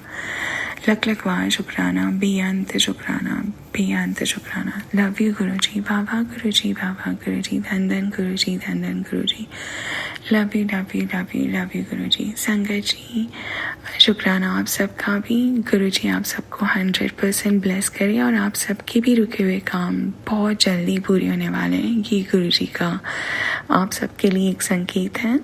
लख लख वाह शुक्राना, बेअंत शुक्राना, बेअंत शुक्राना। लव यू गुरुजी, बाबा गुरुजी, बाबा गुरुजी, धन धन गुरुजी, धन धन Guruji. Love you love you love you love you Guruji. संगत जी शुक्राना आप सबका भी। गुरुजी आप सबको 100% ब्लेस करें और आप सबके भी रुके हुए काम बहुत जल्दी पूरे होने वाले हैं। ये गुरुजी का आप सबके लिए एक संकेत है,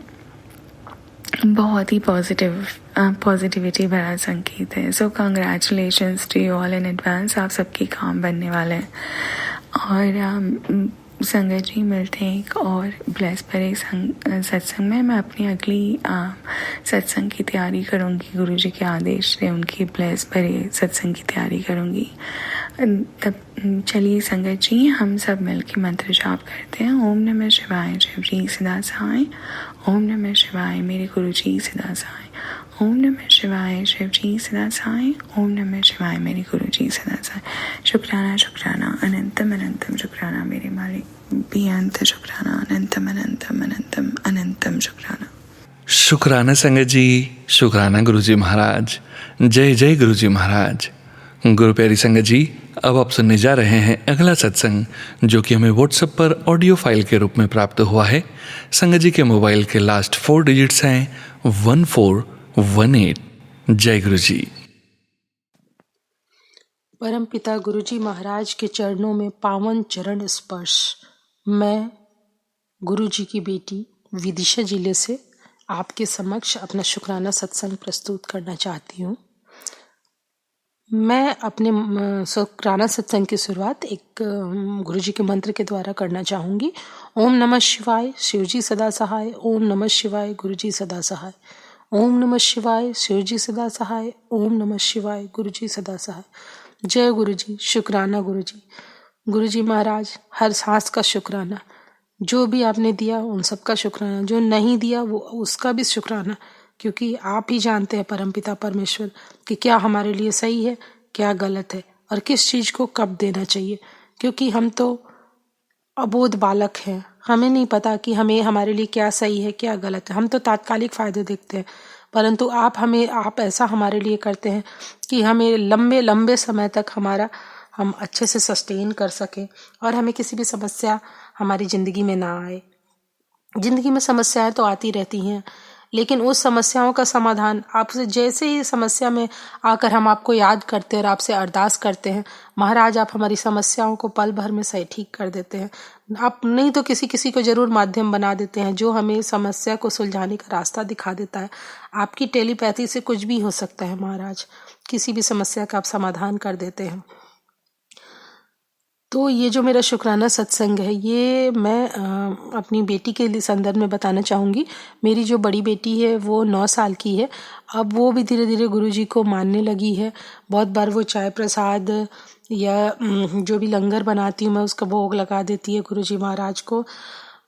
बहुत ही पॉजिटिविटी भरा संकेत है। So congratulations to you all in advance. आप सबके काम बनने वाले हैं। और संगत जी मिलते हैं एक और ब्लेस भरे सत्संग में। मैं अपनी अगली सत्संग की तैयारी करूँगी, गुरुजी के आदेश से उनकी ब्लेस भरे सत्संग की तैयारी करूँगी। तब चलिए संगत जी हम सब मिलकर मंत्र जाप करते हैं। ओम नमः शिवाय शिव जी सदा सहाय, ओम नमः शिवाय मेरे गुरुजी सदा सहाय, ओम नमः शिवाय शिव जी सदा सहाय, ओम नमः शिवाय मेरे गुरुजी सदा सहाय। शुक्राना शुक्राना अनंतम अनंतम शुक्राना मेरे मालिक, बेअंत शुक्राना अनंतम अनंतम अनंतम अनंतम शुक्राना। शुक्राना संगत जी, शुक्राना गुरुजी महाराज। जय जय गुरुजी महाराज। गुरु प्यारी संगत जी, अब आप सुनने जा रहे हैं अगला सत्संग जो कि हमें व्हाट्सएप पर ऑडियो फाइल के रूप में प्राप्त हुआ है। संगत जी के मोबाइल के लास्ट 4 डिजिट्स हैं 1418। जय गुरु जी। परम पिता गुरुजी महाराज के चरणों में पावन चरण स्पर्श। मैं गुरुजी की बेटी विदिशा जिले से आपके समक्ष अपना शुक्राना सत्संग प्रस्तुत करना चाहती हूँ। मैं अपने शुक्राना सत्संग की शुरुआत एक गुरुजी के मंत्र के द्वारा करना चाहूँगी। ओम नमः शिवाय शिवजी सदा सहाय, ओम नमः शिवाय गुरुजी सदा सहाय, ओम नमः शिवाय शिवजी सदा सहाय, ओम नमः शिवाय गुरुजी सदा सहाय। जय गुरुजी, शुक्राना गुरुजी। गुरुजी महाराज हर सांस का शुक्राना, जो भी आपने दिया उन सब का शुक्राना, जो नहीं दिया वो उसका भी शुक्राना, क्योंकि आप ही जानते हैं परमपिता परमेश्वर कि क्या हमारे लिए सही है, क्या गलत है और किस चीज़ को कब देना चाहिए। क्योंकि हम तो अबोध बालक हैं, हमें नहीं पता कि हमें हमारे लिए क्या सही है क्या गलत है। हम तो तात्कालिक फ़ायदे देखते हैं, परंतु आप ऐसा हमारे लिए करते हैं कि हमें लंबे लंबे समय तक हम अच्छे से सस्टेन कर सकें और हमें किसी भी समस्या हमारी ज़िंदगी में ना आए। ज़िंदगी में समस्याएं तो आती रहती हैं, लेकिन उस समस्याओं का समाधान आपसे, जैसे ही समस्या में आकर हम आपको याद करते हैं और आपसे अरदास करते हैं, महाराज आप हमारी समस्याओं को पल भर में सही ठीक कर देते हैं। आप नहीं तो किसी को जरूर माध्यम बना देते हैं जो हमें समस्या को सुलझाने का रास्ता दिखा देता है। आपकी टेलीपैथी से कुछ भी हो सकता है महाराज, किसी भी समस्या का आप समाधान कर देते हैं। तो ये जो मेरा शुक्राना सत्संग है ये मैं अपनी बेटी के लिए संदर्भ में बताना चाहूँगी। मेरी जो बड़ी बेटी है वो 9 साल की है। अब वो भी धीरे धीरे गुरुजी को मानने लगी है। बहुत बार वो चाय प्रसाद या जो भी लंगर बनाती हूँ मैं उसका भोग लगा देती है गुरुजी महाराज को,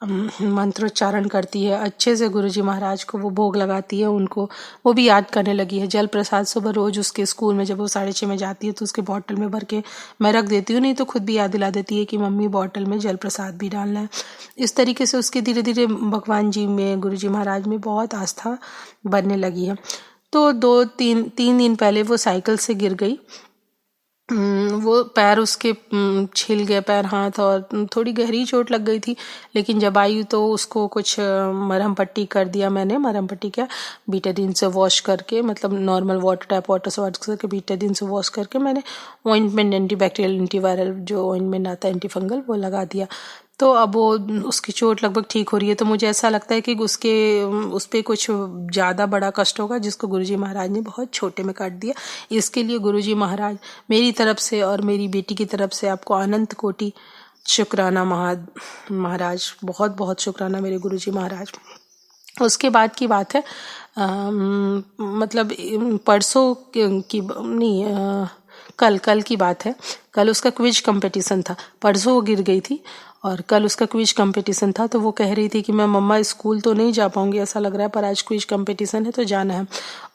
मंत्रोच्चारण करती है अच्छे से, गुरुजी महाराज को वो भोग लगाती है। उनको वो भी याद करने लगी है। जल प्रसाद सुबह रोज उसके स्कूल में जब वो 6:30 में जाती है तो उसके बॉटल में भर के मैं रख देती हूँ, नहीं तो खुद भी याद दिला देती है कि मम्मी बॉटल में जल प्रसाद भी डालना है। इस तरीके से उसकी धीरे धीरे भगवान जी में, गुरुजी महाराज में बहुत आस्था बनने लगी है। तो 2-3 दिन पहले वो साइकिल से गिर गई। वो पैर उसके छिल गए, पैर हाथ, और थोड़ी गहरी चोट लग गई थी। लेकिन जब आई तो उसको कुछ मरहम पट्टी कर दिया मैंने। मरहम पट्टी क्या, बीटाडीन से वॉश करके, मतलब नॉर्मल टैप वाटर से वॉश करके बीटाडीन से वॉश करके मैंने ऑइंटमेंट, एंटीबैक्टीरियल एंटीवायरल जो ऑइंटमेंट आता है एंटीफंगल, वो लगा दिया। तो अब वो उसकी चोट लगभग ठीक हो रही है। तो मुझे ऐसा लगता है कि उस पर कुछ ज़्यादा बड़ा कष्ट होगा जिसको गुरुजी महाराज ने बहुत छोटे में काट दिया। इसके लिए गुरुजी महाराज मेरी तरफ से और मेरी बेटी की तरफ से आपको अनंत कोटि शुक्राना महाराज, बहुत बहुत शुक्राना मेरे गुरुजी महाराज। उसके बाद की बात है, मतलब परसों की नहीं, कल की बात है। कल उसका क्विज कंपटीशन था। परसों वो गिर गई थी और कल उसका क्विज कंपटीशन था। तो वो कह रही थी कि मैं मम्मा स्कूल तो नहीं जा पाऊंगी ऐसा लग रहा है, पर आज क्विज कंपटीशन है तो जाना है।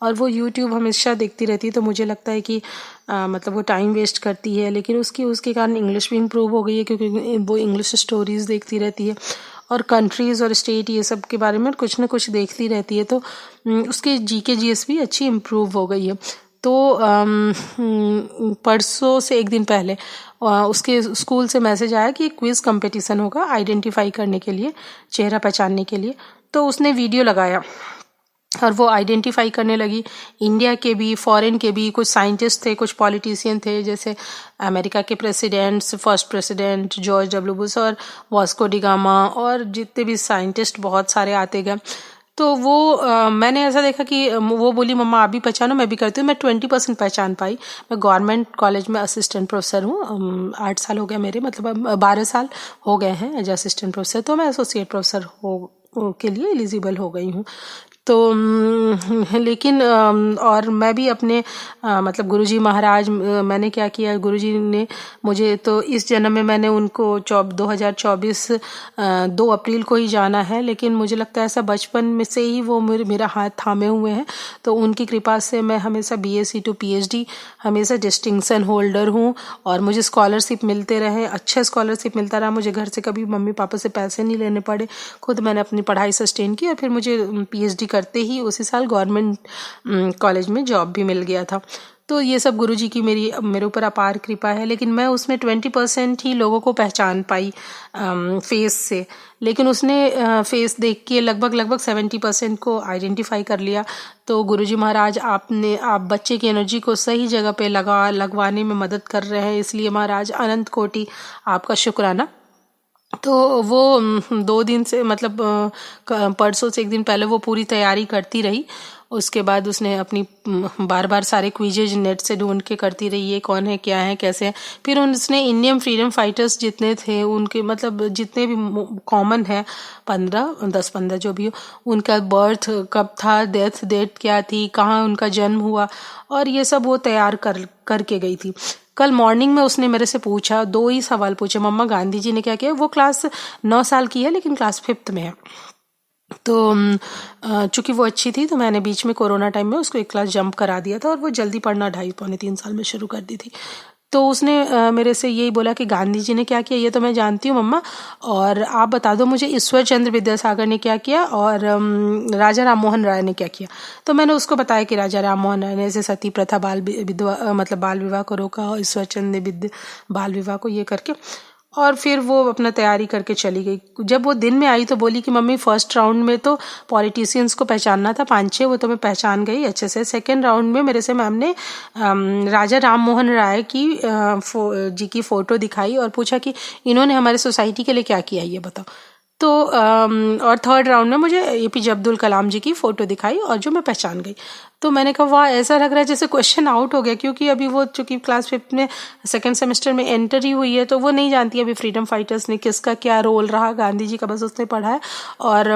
और वो यूट्यूब हमेशा देखती रहती है, तो मुझे लगता है कि मतलब वो टाइम वेस्ट करती है, लेकिन उसके कारण इंग्लिश भी इम्प्रूव हो गई है, क्योंकि वो इंग्लिश स्टोरीज देखती रहती है और कंट्रीज़ और स्टेट ये सब के बारे में कुछ ना कुछ देखती रहती है। तो उसकी GK GS भी अच्छी इम्प्रूव हो गई है। तो परसों से एक दिन पहले उसके स्कूल से मैसेज आया कि क्विज़ कंपटीशन होगा आइडेंटिफाई करने के लिए, चेहरा पहचानने के लिए। तो उसने वीडियो लगाया और वो आइडेंटिफाई करने लगी। इंडिया के भी, फॉरेन के भी कुछ साइंटिस्ट थे, कुछ पॉलिटिशियन थे, जैसे अमेरिका के presidents, first president George W Bush और वास्को डी गामा, और जितने भी साइंटिस्ट बहुत सारे आते गए। तो वो मैंने ऐसा देखा कि वो बोली मम्मा आप भी पहचानो, मैं भी करती हूँ। मैं 20% पहचान पाई। मैं गवर्नमेंट कॉलेज में असिस्टेंट प्रोफेसर हूँ। 8 साल हो गया मेरे, मतलब 12 साल हो गए हैं एज असिस्टेंट प्रोफेसर। तो मैं एसोसिएट प्रोफेसर के लिए एलिजिबल हो गई हूँ। तो लेकिन और मैं भी अपने मतलब गुरुजी महाराज, मैंने क्या किया, गुरुजी ने मुझे, तो इस जन्म में मैंने उनको 2024 2 अप्रैल को ही जाना है, लेकिन मुझे लगता है ऐसा बचपन में से ही वो मेरा हाथ थामे हुए हैं। तो उनकी कृपा से मैं हमेशा BSc to PhD हमेशा डिस्टिंक्शन होल्डर हूँ, और मुझे स्कॉलरशिप मिलते रहे, अच्छा स्कॉलरशिप मिलता रहा। मुझे घर से कभी मम्मी पापा से पैसे नहीं लेने पड़े, खुद मैंने अपनी पढ़ाई सस्टेन की, और फिर मुझे PhD करते ही उसी साल गवर्नमेंट कॉलेज में जॉब भी मिल गया था। तो ये सब गुरुजी की मेरे ऊपर अपार कृपा है। लेकिन मैं उसमें 20% ही लोगों को पहचान पाई फेस से, लेकिन उसने फेस देख के लगभग 70% को आइडेंटिफाई कर लिया। तो गुरुजी महाराज आप बच्चे की एनर्जी को सही जगह पे लगवाने में मदद कर रहे हैं, इसलिए महाराज अनंत कोटि आपका शुक्राना। तो वो 2 दिन से, मतलब परसों से एक दिन पहले वो पूरी तैयारी करती रही। उसके बाद उसने अपनी बार बार सारे क्विजेज नेट से ढूंढ के करती रही, ये कौन है, क्या है, कैसे है। फिर उसने इंडियन फ्रीडम फाइटर्स जितने थे उनके, मतलब जितने भी कॉमन है 10-15 जो भी हो, उनका बर्थ कब था, डेथ डेट क्या थी, कहाँ उनका जन्म हुआ, और ये सब वो तैयार करके गई थी। कल मॉर्निंग में उसने मेरे से पूछा, 2 ही सवाल पूछे, मम्मा गांधी जी ने क्या किया। वो क्लास 9 साल की है, लेकिन क्लास 5th में है। तो चूंकि वो अच्छी थी, तो मैंने बीच में कोरोना टाइम में उसको 1 क्लास जंप करा दिया था, और वो जल्दी पढ़ना 2.5-3 साल में शुरू कर दी थी। तो उसने मेरे से यही बोला कि गांधी जी ने क्या किया ये तो मैं जानती हूँ मम्मा, और आप बता दो मुझे ईश्वर चंद्र विद्यासागर ने क्या किया, और राजा राम मोहन राय ने क्या किया। तो मैंने उसको बताया कि राजा राम मोहन राय ने ऐसे सती प्रथा बाल विवाह को रोका, और ईश्वर चंद्र ने बाल विवाह को ये करके, और फिर वो अपना तैयारी करके चली गई। जब वो दिन में आई तो बोली कि मम्मी फर्स्ट राउंड में तो पॉलिटिशियंस को पहचानना था 5-6, वो तो मैं पहचान गई अच्छे से। सेकेंड राउंड में मेरे से मैम ने राजा राम मोहन राय जी की फ़ोटो दिखाई और पूछा कि इन्होंने हमारे सोसाइटी के लिए क्या किया ये बताओ। तो और थर्ड राउंड में मुझे APJ अब्दुल कलाम जी की फ़ोटो दिखाई, और जो मैं पहचान गई। तो मैंने कहा वाह, ऐसा लग रहा है जैसे क्वेश्चन आउट हो गया, क्योंकि अभी वो चूंकि क्लास 5th में सेकेंड सेमेस्टर में एंटर ही हुई है, तो वो नहीं जानती अभी फ्रीडम फाइटर्स ने किसका क्या रोल रहा। गांधी जी का बस उसने पढ़ा है, और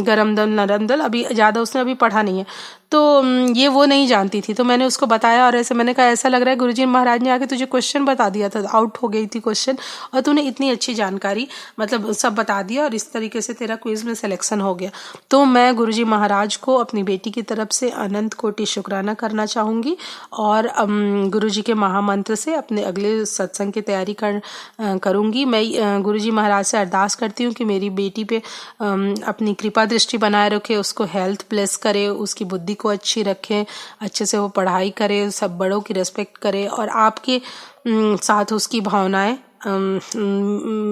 गरम दल नरम दल अभी ज़्यादा उसने अभी पढ़ा नहीं है, तो ये वो नहीं जानती थी। तो मैंने उसको बताया, और ऐसे मैंने कहा ऐसा लग रहा है गुरुजी महाराज ने आके तुझे क्वेश्चन बता दिया था, आउट हो गई थी क्वेश्चन, और तूने इतनी अच्छी जानकारी मतलब सब बता दिया, और इस तरीके से तेरा क्विज में सिलेक्शन हो गया। तो मैं गुरुजी महाराज को अपनी बेटी की तरफ से अनंत कोटि शुक्राना करना चाहूँगी, और गुरुजी के महामंत्र से अपने अगले सत्संग की तैयारी करूँगी। मैं गुरुजी महाराज से अरदास करती हूँ कि मेरी बेटी पे अपनी कृपा दृष्टि बनाए रखे, उसको हेल्थ ब्लेस करे, उसकी बुद्धि को अच्छी रखे, अच्छे से वो पढ़ाई करे, सब बड़ों की रिस्पेक्ट करे, और आपके साथ उसकी भावनाएं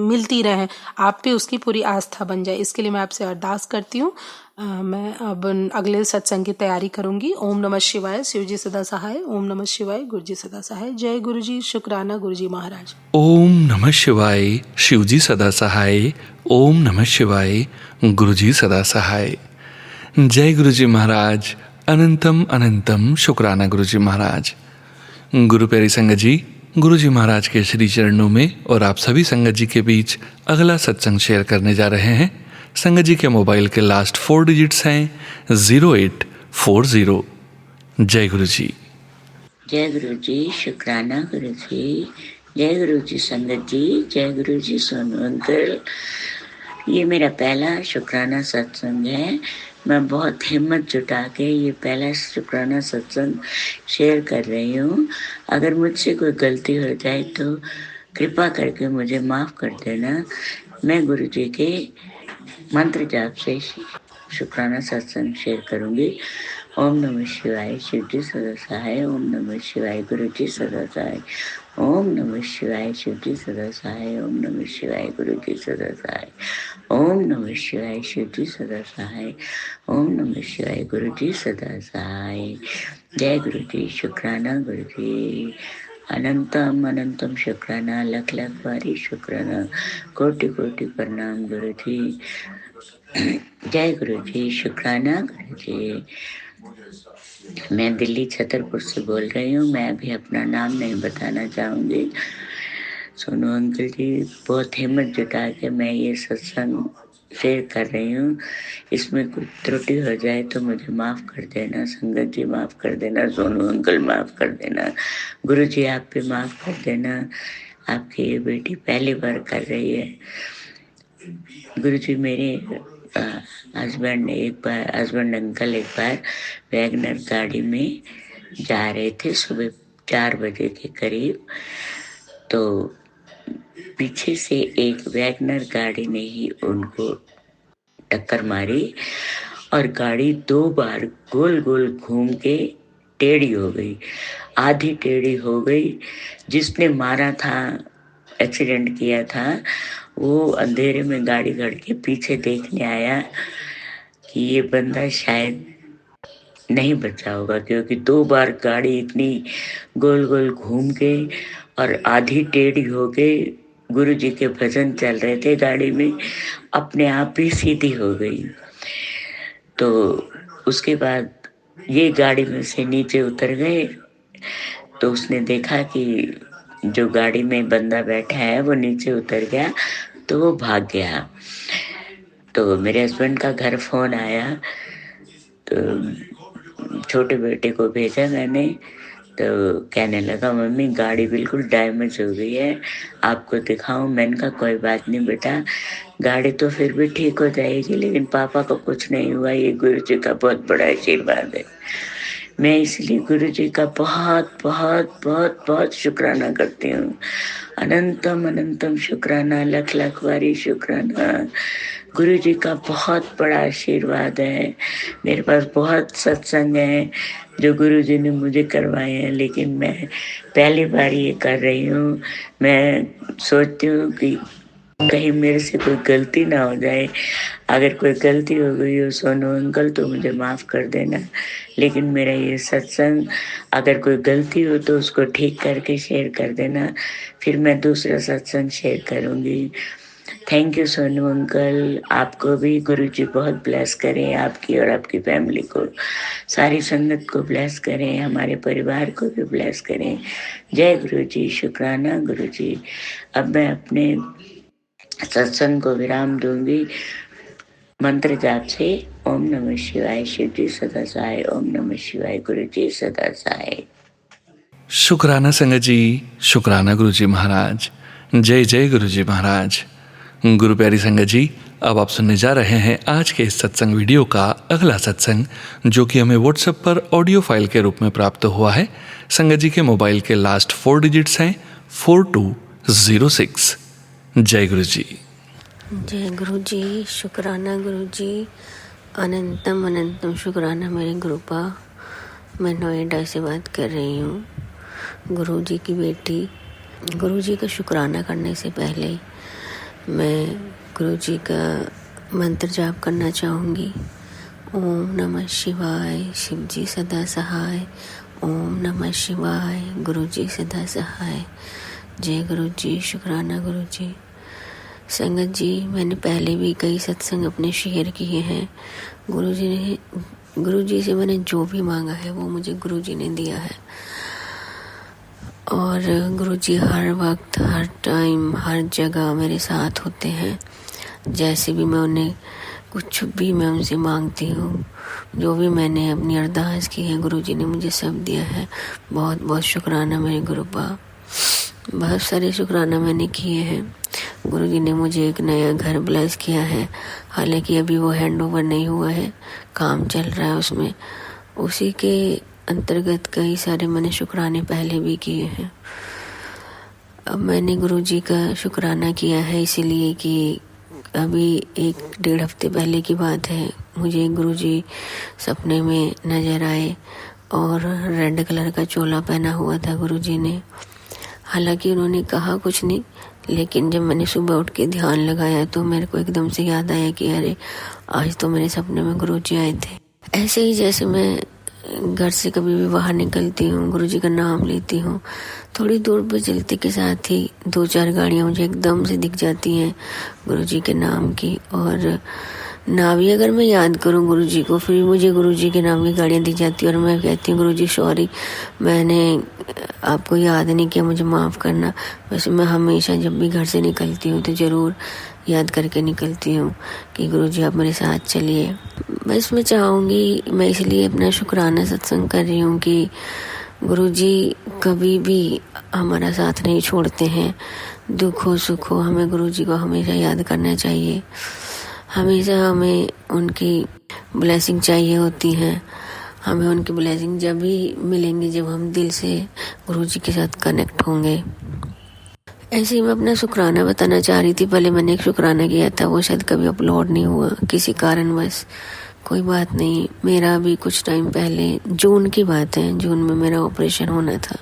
मिलती रहें, आप पे उसकी पूरी आस्था बन जाए। इसके लिए मैं आपसे अरदास करती हूँ। मैं अब अगले सत्संग की तैयारी करूंगी। ओम नमः शिवाय, शिव जी सदा सहाय। ओम नमः शिवाय, गुरु जी सदा सहाय। जय गुरु जी, शुक्राना गुरु जी महाराज। ओम नमः शिवाय, शिव जी सदा सहाय। ओम नमः शिवाय, गुरु जी सदा सहाय। जय गुरु जी महाराज, अनंतम अनंतम शुक्राना गुरु जी महाराज। गुरु प्यारी संगत जी, गुरु जी महाराज के श्री चरणों में और आप सभी संगत जी के बीच अगला सत्संग शेयर करने जा रहे हैं। संगत जी के मोबाइल के लास्ट 4 डिजिट्स हैं 0840। जय गुरु जी। जय गुरु जी, शुक्राना गुरु जी। जय गुरु जी संगत जी, जय गुरु जी सोनू अंकल। ये मेरा पहला शुक्राना सत्संग है। मैं बहुत हिम्मत जुटा के ये पहला शुक्राना सत्संग शेयर कर रही हूँ। अगर मुझसे कोई गलती हो जाए तो कृपा करके मुझे माफ़ कर देना। मैं गुरु जी के मंत्र जाप से शुक्राना सत्संग शेयर करूँगी। ओम नमः शिवाय शिव जी सदा सहाय। ओम नमः शिवाय गुरु जी सदा सहाय। ओम नमः शिवाय शिव जी सदा सहाय। ओम नमः शिवाय गुरु जी सदा सहाय। ओम नमः शिवाय शिव जी सदा सहाय। ओम नमः शिवाय गुरु जी सदा सहाय। जय गुरु जी। शुक्राना गुरु जी। अनंतम अनंतम शुक्राना, लख लख बारी शुक्राना, कोटि कोटि प्रणाम गुरु जी। जय गुरु जी। शुक्राना गुरु जी। मैं दिल्ली छतरपुर से बोल रही हूँ। मैं अभी अपना नाम नहीं बताना चाहूँगी। सोनू अंकल जी, बहुत हिम्मत जुटा के मैं ये सत्संग शेयर कर रही हूँ। इसमें कुछ त्रुटि हो जाए तो मुझे माफ़ कर देना। संगत जी माफ़ कर देना। सोनू अंकल माफ़ कर देना। गुरु जी आप भी माफ़ कर देना। आपकी ये बेटी पहली बार कर रही है। गुरु जी मेरे हस्बैंड अंकल एक बार वैगनर गाड़ी में जा रहे थे सुबह 4 बजे के करीब। तो पीछे से एक वैगनर गाड़ी ने ही उनको टक्कर मारी और गाड़ी 2 बार गोल गोल घूम के टेढ़ी हो गई, आधी टेढ़ी हो गई। जिसने मारा था, एक्सीडेंट किया था, वो अंधेरे में गाड़ी खड़ के पीछे देखने आया कि ये बंदा शायद नहीं बचा होगा, क्योंकि 2 बार गाड़ी इतनी गोल गोल घूम के और आधी टेढ़ी हो गई। गुरु जी के भजन चल रहे थे गाड़ी में, अपने आप ही सीधी हो गई। तो उसके बाद ये गाड़ी में से नीचे उतर गए तो उसने देखा कि जो गाड़ी में बंदा बैठा है वो नीचे उतर गया, तो वो भाग गया। तो मेरे हस्बैंड का घर फोन आया, तो छोटे बेटे को भेजा मैंने। तो कहने लगा मम्मी गाड़ी बिल्कुल डैमेज हो गई है, आपको दिखाऊं? मैंने कहा कोई बात नहीं बेटा, गाड़ी तो फिर भी ठीक हो जाएगी, लेकिन पापा को कुछ नहीं हुआ। ये गुरु जी का बहुत बड़ा आशीर्वाद है। मैं इसलिए गुरु जी का बहुत बहुत बहुत बहुत शुक्राना करती हूँ। अनंतम अनंतम शुक्राना, लख लख बारी शुक्राना। गुरु जी का बहुत बड़ा आशीर्वाद है। मेरे पास बहुत सत्संग है जो गुरु जी ने मुझे करवाए हैं, लेकिन मैं पहली बार ये कर रही हूँ। मैं सोचती हूँ कि कहीं मेरे से कोई गलती ना हो जाए। अगर कोई गलती हो गई हो सोनू अंकल तो मुझे माफ़ कर देना, लेकिन मेरा ये सत्संग अगर कोई गलती हो तो उसको ठीक करके शेयर कर देना, फिर मैं दूसरा सत्संग शेयर करूँगी। Thank you Sonu uncle. आपको भी गुरु जी बहुत ब्लेस करें, आपकी और आपकी फैमिली को, सारी संगत को ब्लेस करें, हमारे परिवार को भी ब्लेस करें। जय गुरु जी। शुक्राना गुरु जी। अब मैं अपने सत्संग को विराम दूंगी मंत्र जाप से। ओम नमः शिवाय शिव जी सदा सहाय। ओम नमः शिवाय गुरु जी सदा सहाय। शुक्राना संगत जी, शुक्राना गुरु जी महाराज। जय जय गुरु जी महाराज। गुरु प्यारी संगत जी, अब आप सुनने जा रहे हैं आज के इस सत्संग वीडियो का अगला सत्संग, जो कि हमें व्हाट्सएप पर ऑडियो फाइल के रूप में प्राप्त हुआ है। संगत जी के मोबाइल के लास्ट 4 डिजिट्स हैं 4206। जय गुरु जी। जय गुरु जी। शुक्राना गुरु जी। अनंतम अनंतम शुक्राना मेरे गुरुपा। मैं नोएडा से बात कर रही हूँ, गुरु जी की बेटी। गुरु जी का शुक्राना करने से पहले मैं गुरु जी का मंत्र जाप करना चाहूँगी। ओम नमः शिवाय शिव जी सदा सहाय। ओम नमः शिवाय गुरु जी सदा सहाय। जय गुरु जी। शुक्राना गुरु जी। संगत जी, मैंने पहले भी कई सत्संग अपने शेयर किए हैं। गुरु जी से मैंने जो भी मांगा है वो मुझे गुरु जी ने दिया है। और गुरु जी हर वक्त, हर टाइम, हर जगह मेरे साथ होते हैं। जैसे भी मैं उन्हें कुछ भी मैं उनसे मांगती हूँ, जो भी मैंने अपनी अरदास की है, गुरु जी ने मुझे सब दिया है। बहुत बहुत शुक्राना मेरे गुरुपा। बहुत सारे शुक्राना मैंने किए हैं। गुरु जी ने मुझे एक नया घर ब्लेस किया है, हालांकि अभी वो हैंड ओवर नहीं हुआ है, काम चल रहा है उसमें। उसी के अंतर्गत कई सारे मैंने शुक्राने पहले भी किए हैं। अब मैंने गुरु जी का शुक्राना किया है इसीलिए कि अभी 1-1.5 हफ्ते पहले की बात है, मुझे गुरुजी सपने में नजर आए और रेड कलर का चोला पहना हुआ था गुरुजी ने। हालांकि उन्होंने कहा कुछ नहीं, लेकिन जब मैंने सुबह उठ के ध्यान लगाया तो मेरे को एकदम से याद आया कि अरे आज तो मेरे सपने में गुरुजी आए थे। ऐसे ही जैसे मैं घर से कभी भी बाहर निकलती हूँ, गुरुजी का नाम लेती हूँ, थोड़ी दूर पे चलते के साथ ही 2-4 गाड़ियाँ मुझे एकदम से दिख जाती हैं गुरुजी के नाम की। और ना भी अगर मैं याद करूँ गुरुजी को, फिर मुझे गुरुजी के नाम की गाड़ियाँ दिख जाती हैं और मैं कहती हूँ गुरुजी सॉरी, मैंने आपको याद नहीं किया, मुझे माफ़ करना। वैसे मैं हमेशा जब भी घर से निकलती हूँ तो ज़रूर याद करके निकलती हूँ कि गुरुजी आप मेरे साथ चलिए। बस मैं चाहूँगी, मैं इसलिए अपना शुक्राना सत्संग कर रही हूँ कि गुरुजी कभी भी हमारा साथ नहीं छोड़ते हैं। दुख हो सुख हो, हमें गुरुजी को हमेशा याद करना चाहिए। हमेशा हमें उनकी ब्लेसिंग चाहिए होती है। हमें उनकी ब्लेसिंग जब भी मिलेंगी जब हम दिल से गुरुजी के साथ कनेक्ट होंगे। ऐसे ही मैं अपना शुक्राना बताना चाह रही थी। पहले मैंने एक शुक्राना किया था, वो शायद कभी अपलोड नहीं हुआ किसी कारणवश। कोई बात नहीं, मेरा भी कुछ टाइम पहले, जून की बात है, जून में मेरा ऑपरेशन होना था,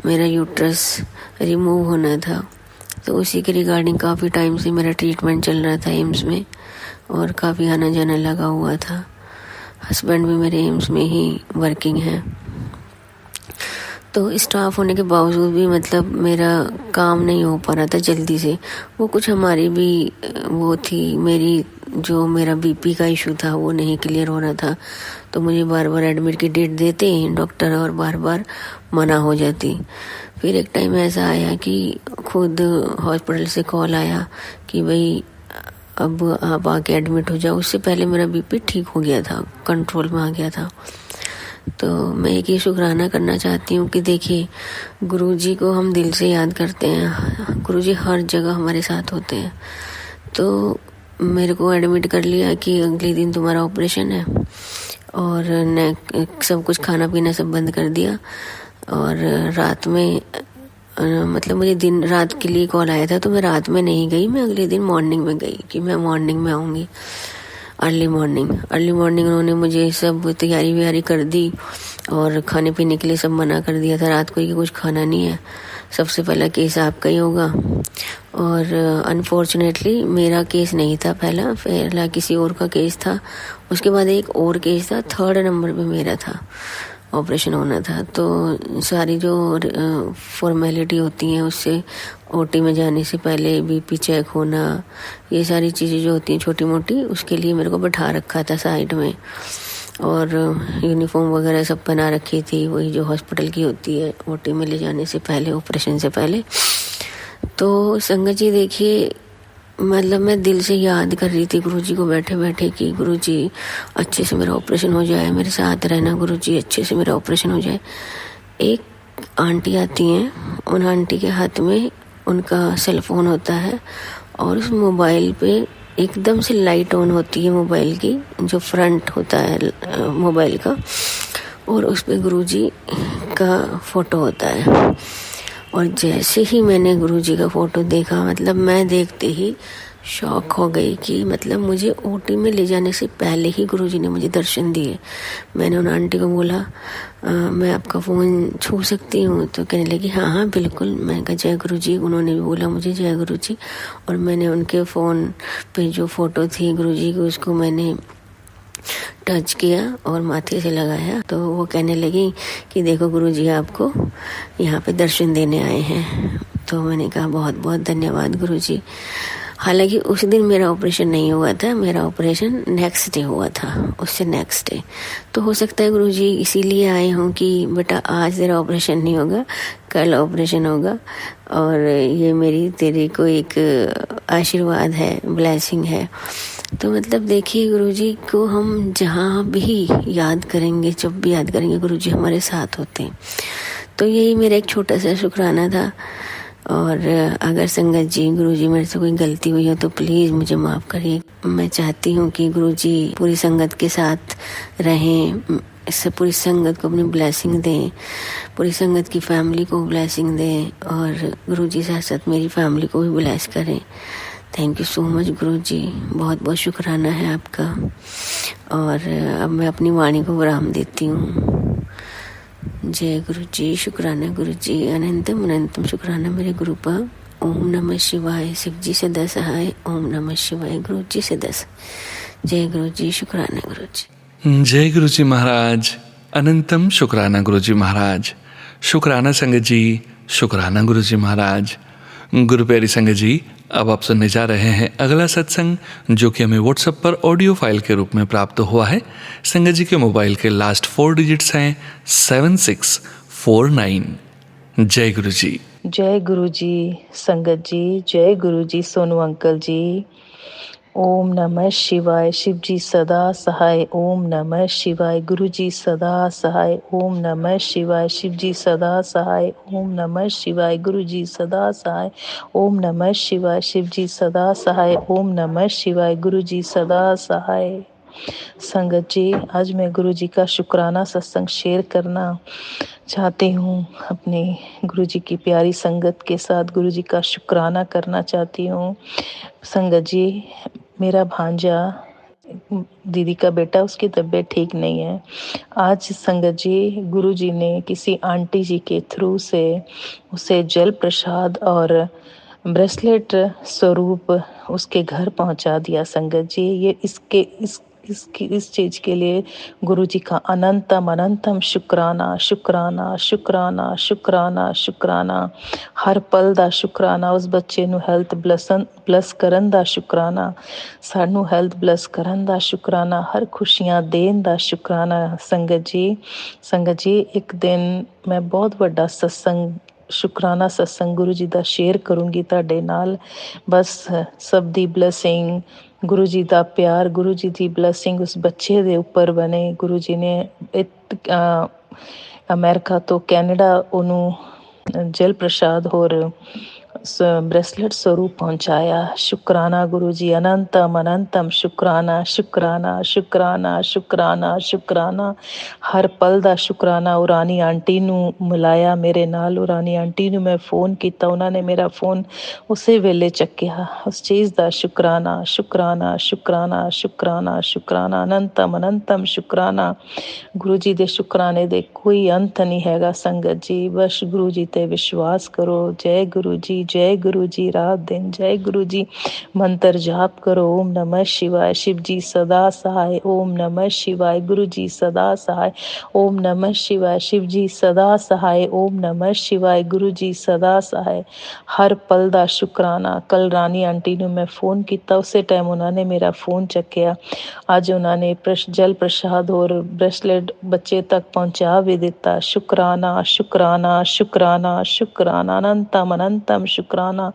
मेरा यूट्रस रिमूव होना था। तो उसी के रिगार्डिंग काफ़ी टाइम से मेरा ट्रीटमेंट चल रहा था एम्स में और काफ़ी आना जाना लगा हुआ था। हस्बैंड भी मेरे एम्स में ही वर्किंग है, तो स्टाफ होने के बावजूद भी मतलब मेरा काम नहीं हो पा रहा था जल्दी से। वो कुछ हमारी भी वो थी, मेरा बीपी का इशू था वो नहीं क्लियर हो रहा था। तो मुझे बार बार एडमिट की डेट देते हैं डॉक्टर और बार बार मना हो जाती। फिर एक टाइम ऐसा आया कि खुद हॉस्पिटल से कॉल आया कि भाई अब आप आके एडमिट हो जाओ। उससे पहले मेरा बीपी ठीक हो गया था, कंट्रोल में आ गया था। तो मैं एक ही शुक्राना करना चाहती हूँ कि देखिए गुरुजी को हम दिल से याद करते हैं, गुरुजी हर जगह हमारे साथ होते हैं। तो मेरे को एडमिट कर लिया कि अगले दिन तुम्हारा ऑपरेशन है और सब कुछ खाना पीना सब बंद कर दिया। और रात में मतलब मुझे दिन रात के लिए कॉल आया था, तो मैं रात में नहीं गई, मैं अगले दिन मॉर्निंग में गई कि मैं मॉर्निंग में आऊँगी। अर्ली मॉर्निंग उन्होंने मुझे सब तैयारी व्यारी कर दी और खाने पीने के लिए सब मना कर दिया था रात को कि कुछ खाना नहीं है, सबसे पहला केस आपका ही होगा। और अनफॉर्चुनेटली मेरा केस नहीं था पहला किसी और का केस था। उसके बाद एक और केस था, 3rd नंबर पे मेरा था, ऑपरेशन होना था। तो सारी जो फॉर्मेलिटी होती हैं उससे ओटी में जाने से पहले बीपी चेक होना, ये सारी चीज़ें जो होती हैं छोटी मोटी, उसके लिए मेरे को बैठा रखा था साइड में और यूनिफॉर्म वगैरह सब पहना रखी थी, वही जो हॉस्पिटल की होती है ओटी में ले जाने से पहले, ऑपरेशन से पहले। तो संगत जी देखिए, मतलब मैं दिल से याद कर रही थी गुरुजी को बैठे बैठे कि गुरुजी अच्छे से मेरा ऑपरेशन हो जाए, मेरे साथ रहना गुरुजी, अच्छे से मेरा ऑपरेशन हो जाए। एक आंटी आती हैं, उन आंटी के हाथ में उनका सेल फोन होता है और उस मोबाइल पे एकदम से लाइट ऑन होती है मोबाइल की, जो फ्रंट होता है मोबाइल का, और उस पे गुरुजी का फोटो होता है। और जैसे ही मैंने गुरुजी का फोटो देखा, मतलब मैं देखते ही शॉक हो गई कि मतलब मुझे ओटी में ले जाने से पहले ही गुरुजी ने मुझे दर्शन दिए। मैंने उन आंटी को बोला मैं आपका फ़ोन छू सकती हूँ? तो कहने लगी हाँ बिल्कुल। मैंने कहा जय गुरुजी। उन्होंने भी बोला मुझे जय गुरुजी। और मैंने उनके फ़ोन पे जो फ़ोटो थी गुरुजी की, उसको मैंने टच किया और माथे से लगाया। तो वो कहने लगी कि देखो गुरुजी आपको यहाँ पे दर्शन देने आए हैं। तो मैंने कहा बहुत बहुत धन्यवाद गुरुजी। हालांकि उस दिन मेरा ऑपरेशन नहीं हुआ था, मेरा ऑपरेशन नेक्स्ट डे हुआ था, उससे नेक्स्ट डे। तो हो सकता है गुरुजी इसीलिए आए हों कि बेटा आज तेरा ऑपरेशन नहीं होगा, कल ऑपरेशन होगा। और ये मेरी तेरे को एक आशीर्वाद है, ब्लेसिंग है। तो मतलब देखिए गुरुजी को हम जहाँ भी याद करेंगे, जब भी याद करेंगे, गुरुजी हमारे साथ होते हैं। तो यही मेरा एक छोटा सा शुक्राना था। और अगर संगत जी गुरुजी मेरे से कोई गलती हुई हो तो प्लीज़ मुझे माफ़ करिए। मैं चाहती हूँ कि गुरुजी पूरी संगत के साथ रहें, इससे पूरी संगत को अपनी ब्लेसिंग दें, पूरी संगत की फैमिली को ब्लेसिंग दें और गुरुजी साथ साथ मेरी फैमिली को भी ब्लेस करें। थैंक यू सो मच गुरु जी, बहुत बहुत शुक्राना है आपका। और अब मैं अपनी वाणी को विराम देती हूँ। जय गुरु जी, शुक्राना गुरु जी, अनंतम अनंतम शुक्राना मेरे गुरु पर। ओम नमः शिवाय, शिव जी सदा सहाय। ओम नमः शिवाय, गुरु जी सदा सहाय। जय गुरु जी, शुक्राना गुरु जी। जय गुरु जी महाराज, अनंतम शुक्राना गुरु जी महाराज। शुक्राना संगत जी, शुक्राना गुरु जी महाराज। गुरु प्यारी संगत जी, अब आप सुनने जा रहे हैं अगला सत्संग, जो कि हमें व्हाट्सएप पर ऑडियो फाइल के रूप में प्राप्त हुआ है। संगत जी के मोबाइल के लास्ट 4 डिजिट्स हैं 7649। जय गुरु जी। जय गुरु जी संगत जी, जय गुरु जी सोनू अंकल जी। ओम नमः शिवाय, शिव जी सदा सहाय। ओम नमः शिवाय, गुरु जी सदा सहाय। ओम नमः शिवाय, शिव जी सदा सहाय। ओम नमः शिवाय, गुरु जी सदा सहाय। ओम नमः शिवाय, शिव जी सदा सहाय। ओम नमः शिवाय, गुरु जी सदा सहाय। संगत जी, आज मैं गुरु जी का शुक्राना सत्संग शेयर करना चाहती हूँ। अपने गुरु जी की प्यारी संगत के साथ गुरु जी का शुक्राना करना चाहती हूँ। संगत जी, मेरा भांजा दीदी का बेटा, उसकी तबीयत ठीक नहीं है। आज संगत जी, गुरु जी ने किसी आंटी जी के थ्रू से उसे जल प्रसाद और ब्रेसलेट स्वरूप उसके घर पहुंचा दिया। संगत जी, ये इस चीज़ के लिए गुरु जी का अनंतम अनंतम शुक्राना शुक्राना शुक्राना शुक्राना शुक्राना। हर पल दा शुक्राना। उस बच्चे ਨੂੰ ਹੈਲਥ ਬਲੈਸ ਕਰਨ ਦਾ शुक्राना, ਸਾਨੂੰ ਹੈਲਥ ਬਲੈਸ ਕਰਨ ਦਾ शुक्राना, हर खुशियां देन ਦਾ शुक्राना। संगत जी एक दिन मैं बहुत ਵੱਡਾ सत्संग शुक्राना सत्संग गुरु जी ਦਾ शेयर करूंगी ਤੁਹਾਡੇ ਨਾਲ। बस सब दी ब्लेसिंग, गुरु जी ਦਾ ਪਿਆਰ, ਗੁਰੂ ਜੀ ਦੀ ਬਲੇਸਿੰਗ ਉਸ ਬੱਚੇ ਦੇ ਉੱਪਰ ਬਣੇ। ਗੁਰੂ ਜੀ ਨੇ ਅਮਰੀਕਾ ਤੋਂ ਕੈਨੇਡਾ ਉਹਨੂੰ ਜਲ ਪ੍ਰਸਾਦ ਹੋਰ ब्रेसलेट स्वरूप पहुंचाया। शुक्राना गुरु जी, अनंतम अनंतम शुक्राना शुक्राना शुक्राना शुक्राना शुक्राना। हर पल दा शुक्राना। उरानी आंटी नू मिलाया मेरे नाल। उरानी आंटी नू मैं फ़ोन किया, उन्होंने मेरा फ़ोन उसे वेले चक्या। उस चीज़ दा शुक्राना शुक्राना शुक्राना शुक्राना शुक्राना। अनंतम अनंतम शुक्राना। गुरु जी दे शुक्राने दे कोई अंत नहीं हैगा। संगत जी, बस गुरु जी ते विश्वास करो। जय गुरु जी, जय गुरु जी। रात दिन जय गुरु जी मंत्र जाप करो। ओम नमः शिवाय, शिव जी सदा सहाय। ओम नमः शिवाय, गुरु जी सदा सहाय। ओम नमः शिवाय, शिव जी सदा सहाय। ओम नमः शिवाय, गुरु जी सदा सहाय। हर पल दा शुक्राना। कल रानी आंटी ਨੂੰ मैं फ़ोन किया, उसे टाइम उन्होंने मेरा फ़ोन चक्या। अज उन्होंने जल प्रसाद और ब्रेसलेट बच्चे तक पहुँचा भी दिता। शुक्राना शुक्राना शुक्राना शुक्राना। अनंतम अनंतम शुक्राना।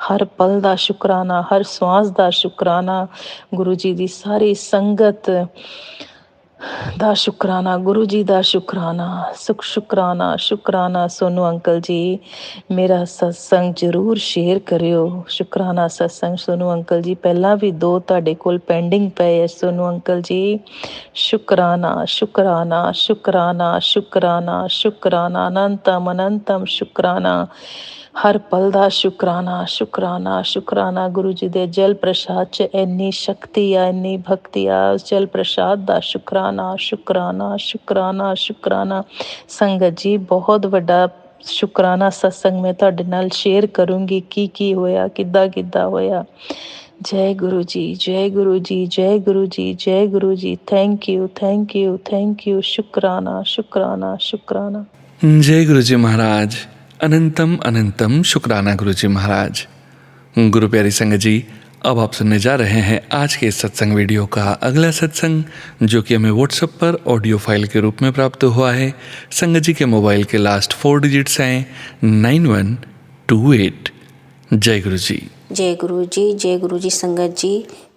हर पल दा शुक्राना, हर श्वास दा शुक्राना। गुरु जी दी सारी संगत ਦਾ शुक्राना, गुरु जी ਦਾ शुक्राना। शुक्राना शुक्राना। सोनू अंकल जी, मेरा सत्संग जरूर शेयर करियो। शुक्राना सत्संग सोनू अंकल जी, ਪਹਿਲਾਂ ਵੀ 2 ਤੁਹਾਡੇ ਕੋਲ ਪੈਂਡਿੰਗ ਪਏ ਐ सोनू अंकल जी। शुक्राना शुक्राना शुक्राना शुक्राना शुक्राना। अनंतम अनंतम शुक्राना। हर पल दा शुक्राना शुक्राना शुक्राना। गुरु जी दे जल प्रसाद च ਇੰਨੀ शक्ति आ, ਇੰਨੀ भक्ति आ। उस जल प्रसाद दा शुक्राना शुक्राना शुक्राना शुक्राना। संगत जी, बहुत ਵੱਡਾ शुक्राना सत्संग मैं ਤੁਹਾਡੇ ਨਾਲ शेयर करूंगी। ਕੀ ਹੋਇਆ, ਕਿੱਦਾਂ ਹੋਇਆ। जय गुरु जी, जय गुरु जी, जय गुरु जी, जय Guru ji. Thank you thank you thank you. शुक्राना शुक्राना शुक्राना। जय गुरु जी महाराज, अनंतम अनंतम शुक्राना गुरु जी महाराज। गुरु प्यारी संगत जी, अब आप सुनने जा रहे हैं आज के इस सत्संग वीडियो का अगला सत्संग, जो कि हमें व्हाट्सएप पर ऑडियो फाइल के रूप में प्राप्त हुआ है। संगत जी के मोबाइल के लास्ट 4 डिजिट्स हैं 9128। जय गुरु जी। जय गुरु जी, जय गुरु जी संगत जी,